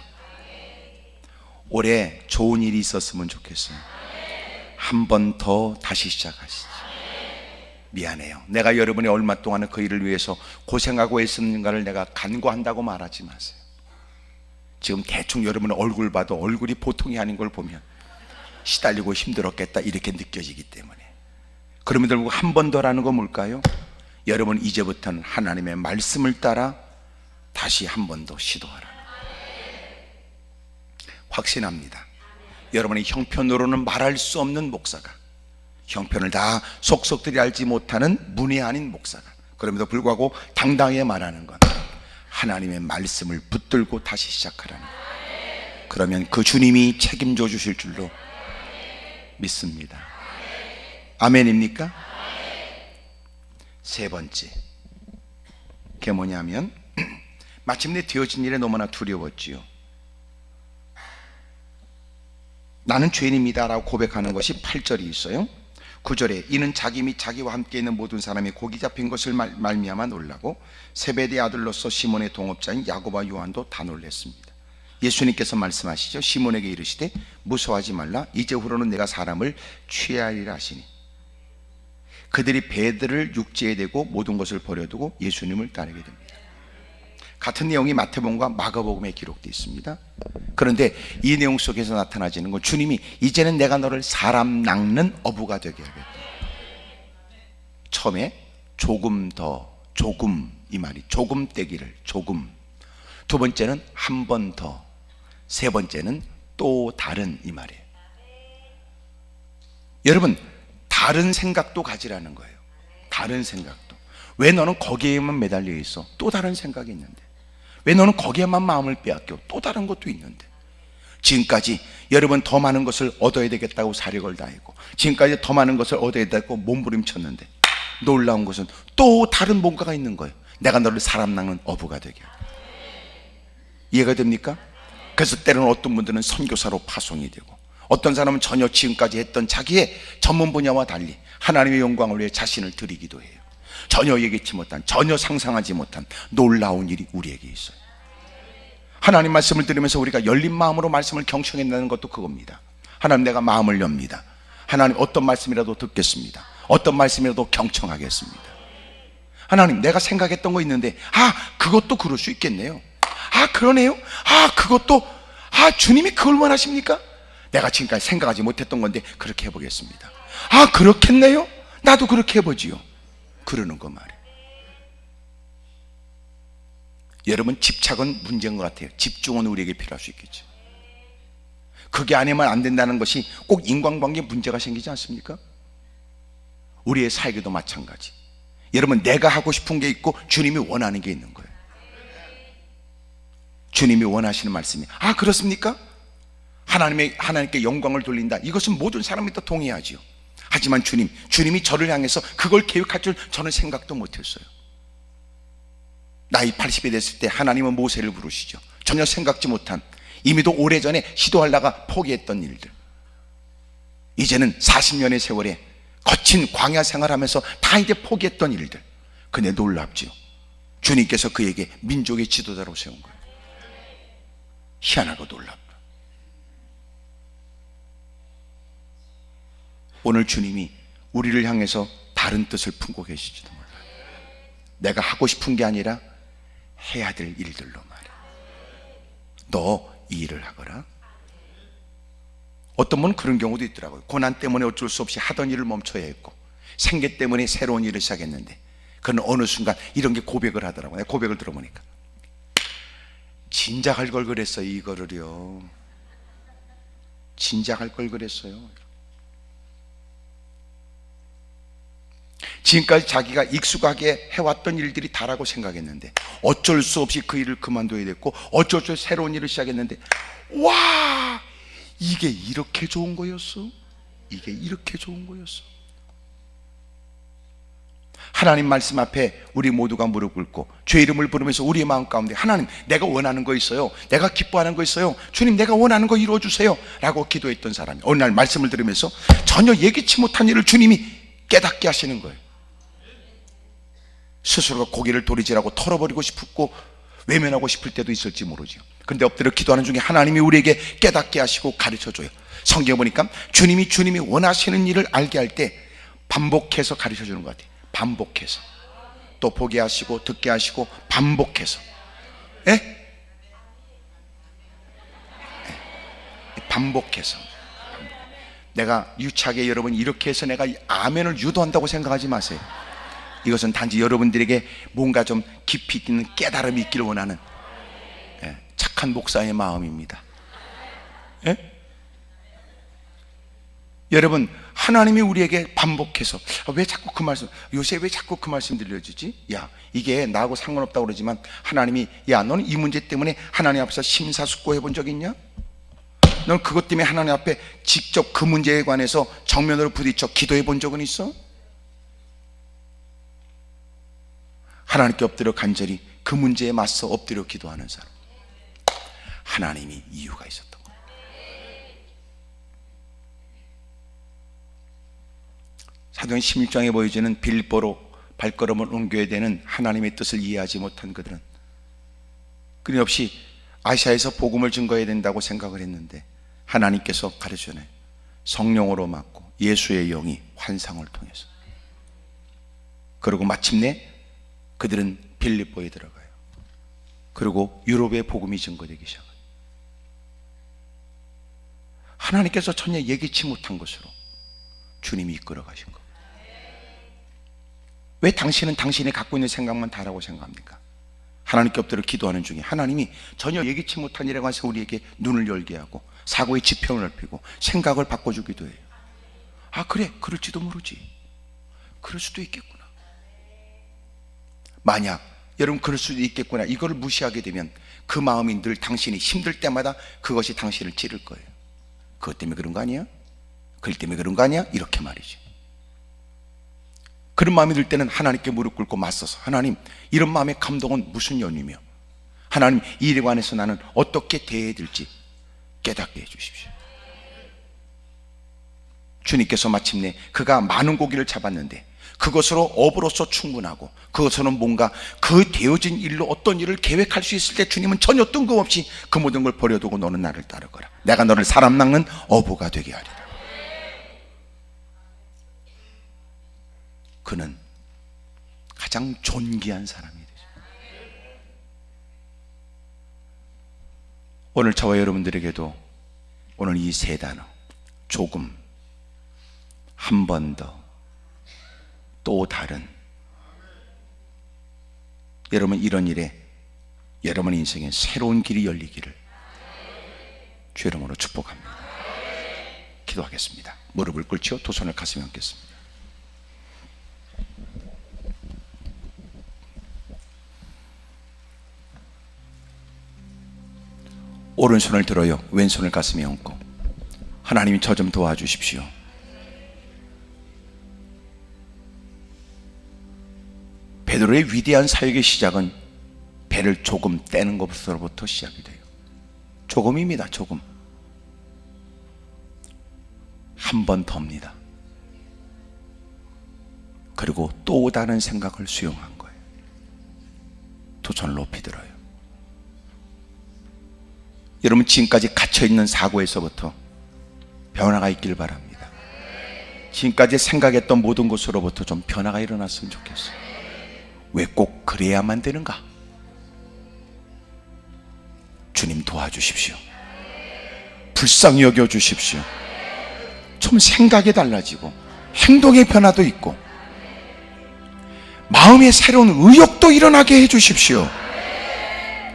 올해 좋은 일이 있었으면 좋겠어요. 한 번 더 다시 시작하시죠. 미안해요. 내가 여러분이 얼마 동안은 그 일을 위해서 고생하고 있었는가를 내가 간구한다고 말하지 마세요. 지금 대충 여러분의 얼굴 봐도 얼굴이 보통이 아닌 걸 보면 시달리고 힘들었겠다 이렇게 느껴지기 때문에. 그럼에도 불구하고 한 번 더라는 건 뭘까요? 여러분 이제부터는 하나님의 말씀을 따라 다시 한 번 더 시도하라는 거예요. 확신합니다. 여러분의 형편으로는 말할 수 없는 목사가, 형편을 다 속속들이 알지 못하는 문의 아닌 목사가, 그럼에도 불구하고 당당하게 말하는 건 하나님의 말씀을 붙들고 다시 시작하라는 거예요. 그러면 그 주님이 책임져 주실 줄로 믿습니다. 아멘입니까? 세 번째, 그게 뭐냐면 마침내 되어진 일에 너무나 두려웠지요. 나는 죄인입니다 라고 고백하는 것이 8절이 있어요. 9절에 이는 자기 및 자기와 함께 있는 모든 사람이 고기 잡힌 것을 말미암아 놀라고 세베대의 아들로서 시몬의 동업자인 야고보와 요한도 다 놀랐습니다. 예수님께서 말씀하시죠. 시몬에게 이르시되 무서워하지 말라. 이제후로는 내가 사람을 취하리라 하시니 그들이 배들을 육지에 대고 모든 것을 버려두고 예수님을 따르게 됩니다. 같은 내용이 마태복음과 마가복음에 기록되어 있습니다. 그런데 이 내용 속에서 나타나지는 건 주님이 이제는 내가 너를 사람 낚는 어부가 되게 하겠다. 처음에 조금 더, 조금, 이 말이 조금 떼기를, 조금. 두 번째는 한 번 더, 세 번째는 또 다른, 이 말이에요. 여러분, 다른 생각도 가지라는 거예요. 다른 생각도. 왜 너는 거기에만 매달려 있어? 또 다른 생각이 있는데. 왜 너는 거기에만 마음을 빼앗겨? 또 다른 것도 있는데. 지금까지 여러분 더 많은 것을 얻어야 되겠다고 사력을 다했고, 지금까지 더 많은 것을 얻어야 되겠다고 몸부림쳤는데, 놀라운 것은 또 다른 뭔가가 있는 거예요. 내가 너를 사람 낚는 어부가 되게 하고. 이해가 됩니까? 그래서 때로는 어떤 분들은 선교사로 파송이 되고, 어떤 사람은 전혀 지금까지 했던 자기의 전문 분야와 달리 하나님의 영광을 위해 자신을 드리기도 해요. 전혀 예기치 못한, 전혀 상상하지 못한 놀라운 일이 우리에게 있어요. 하나님 말씀을 들으면서 우리가 열린 마음으로 말씀을 경청한다는 것도 그겁니다. 하나님, 내가 마음을 엽니다. 하나님, 어떤 말씀이라도 듣겠습니다. 어떤 말씀이라도 경청하겠습니다. 하나님, 내가 생각했던 거 있는데 그것도 그럴 수 있겠네요. 그러네요. 그것도 주님이 그걸 원하십니까? 내가 지금까지 생각하지 못했던 건데 그렇게 해보겠습니다. 그렇겠네요. 나도 그렇게 해보지요. 그러는 거 말이에요. 여러분, 집착은 문제인 것 같아요. 집중은 우리에게 필요할 수 있겠죠. 그게 아니면 안 된다는 것이 꼭 인간관계에 문제가 생기지 않습니까? 우리의 사역에도 마찬가지. 여러분, 내가 하고 싶은 게 있고 주님이 원하는 게 있는 거예요. 주님이 원하시는 말씀이 그렇습니까? 하나님께 영광을 돌린다. 이것은 모든 사람이 다 동의하지요. 하지만 주님이 저를 향해서 그걸 계획할 줄 저는 생각도 못했어요. 나이 80이 됐을 때 하나님은 모세를 부르시죠. 전혀 생각지 못한, 이미도 오래전에 시도하다가 포기했던 일들, 이제는 40년의 세월에 거친 광야 생활하면서 다 이제 포기했던 일들. 근데 놀랍지요. 주님께서 그에게 민족의 지도자로 세운 거예요. 희한하고 놀랍다. 오늘 주님이 우리를 향해서 다른 뜻을 품고 계실지도 몰라요. 내가 하고 싶은 게 아니라 해야 될 일들로 말이야. 너 이 일을 하거라. 어떤 분은 그런 경우도 있더라고요. 고난 때문에 어쩔 수 없이 하던 일을 멈춰야 했고, 생계 때문에 새로운 일을 시작했는데, 그는 어느 순간 이런 게 고백을 하더라고요. 내가 고백을 들어보니까 진작 할 걸 그랬어요. 이거를요. 진작 할 걸 그랬어요. 지금까지 자기가 익숙하게 해왔던 일들이 다라고 생각했는데 어쩔 수 없이 그 일을 그만둬야 됐고 어쩔 수 없이 새로운 일을 시작했는데, 와, 이게 이렇게 좋은 거였어? 이게 이렇게 좋은 거였어? 하나님 말씀 앞에 우리 모두가 무릎 꿇고 주의 이름을 부르면서 우리의 마음 가운데, 하나님, 내가 원하는 거 있어요, 내가 기뻐하는 거 있어요, 주님 내가 원하는 거 이루어주세요 라고 기도했던 사람이 어느 날 말씀을 들으면서 전혀 예기치 못한 일을 주님이 깨닫게 하시는 거예요. 스스로가 고개를 도리질하고 털어버리고 싶고 외면하고 싶을 때도 있을지 모르죠. 그런데 엎드려 기도하는 중에 하나님이 우리에게 깨닫게 하시고 가르쳐줘요. 성경에 보니까 주님이 원하시는 일을 알게 할 때 반복해서 가르쳐주는 것 같아요. 반복해서 또 보게 하시고 듣게 하시고 반복해서. 예? 반복해서. 내가 유치하게 여러분 이렇게 해서 내가 아멘을 유도한다고 생각하지 마세요. 이것은 단지 여러분들에게 뭔가 좀 깊이 있는 깨달음이 있기를 원하는 착한 목사의 마음입니다. 예? 여러분, 하나님이 우리에게 반복해서, 왜 자꾸 그 말씀, 요새 왜 자꾸 그 말씀 들려주지? 야, 이게 나하고 상관없다고 그러지만 하나님이, 야, 너는 이 문제 때문에 하나님 앞에서 심사숙고해 본 적 있냐? 넌 그것 때문에 하나님 앞에 직접 그 문제에 관해서 정면으로 부딪혀 기도해 본 적은 있어? 하나님께 엎드려 간절히 그 문제에 맞서 엎드려 기도하는 사람, 하나님이 이유가 있었던 거예요. 사도행 16장에 보여지는 빌립보로 발걸음을 옮겨야 되는 하나님의 뜻을 이해하지 못한 그들은 끊임없이 아시아에서 복음을 증거해야 된다고 생각을 했는데 하나님께서 가르쳐내 성령으로 맡고 예수의 영이 환상을 통해서, 그리고 마침내 그들은 빌립보에 들어가요. 그리고 유럽의 복음이 증거되기 시작해요. 하나님께서 전혀 예기치 못한 것으로 주님이 이끌어 가신 것. 왜 당신은 당신이 갖고 있는 생각만 다라고 생각합니까? 하나님께 엎드려 기도하는 중에 하나님이 전혀 예기치 못한 일에 관해서 우리에게 눈을 열게 하고 사고의 지평을 넓히고 생각을 바꿔주기도 해요. 아, 그래, 그럴지도 모르지. 그럴 수도 있겠구나. 만약 여러분 그럴 수도 있겠구나 이거를 무시하게 되면 그 마음이 늘 당신이 힘들 때마다 그것이 당신을 찌를 거예요. 그것 때문에 그런 거 아니야? 그것 때문에 그런 거 아니야? 이렇게 말이지. 그런 마음이 들 때는 하나님께 무릎 꿇고 맞서서, 하나님, 이런 마음의 감동은 무슨 연유며, 하나님, 이 일에 관해서 나는 어떻게 대해야 될지 깨닫게 해주십시오. 주님께서 마침내 그가 많은 고기를 잡았는데 그것으로 업으로서 충분하고 그것으로는 뭔가 그 되어진 일로 어떤 일을 계획할 수 있을 때 주님은 전혀 뜬금없이 그 모든 걸 버려두고 너는 나를 따르거라. 내가 너를 사람 낚는 어부가 되게 하리라. 그는 가장 존귀한 사람이 되죠. 오늘 저와 여러분들에게도 오늘 이 세 단어, 조금, 한 번 더, 또 다른, 여러분 이런 일에 여러분 인생에 새로운 길이 열리기를 주의 이름으로 축복합니다. 기도하겠습니다. 무릎을 꿇죠. 두 손을 가슴에 얹겠습니다. 오른손을 들어요. 왼손을 가슴에 얹고, 하나님이 저 좀 도와주십시오. 베드로의 위대한 사역의 시작은 배를 조금 떼는 것으로부터 시작이 돼요. 조금입니다. 조금. 한 번 더입니다. 그리고 또 다른 생각을 수용한 거예요. 두 손을 높이 들어요. 여러분 지금까지 갇혀있는 사고에서부터 변화가 있길 바랍니다. 지금까지 생각했던 모든 것으로부터 좀 변화가 일어났으면 좋겠어요. 왜 꼭 그래야만 되는가? 주님 도와주십시오. 불쌍히 여겨주십시오. 좀 생각이 달라지고 행동의 변화도 있고 마음의 새로운 의욕도 일어나게 해주십시오.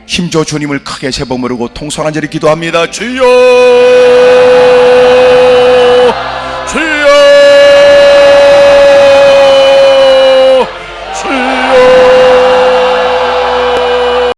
힘줘 주님을 크게 세 번 부르고 통성한 자리 기도합니다. 주여!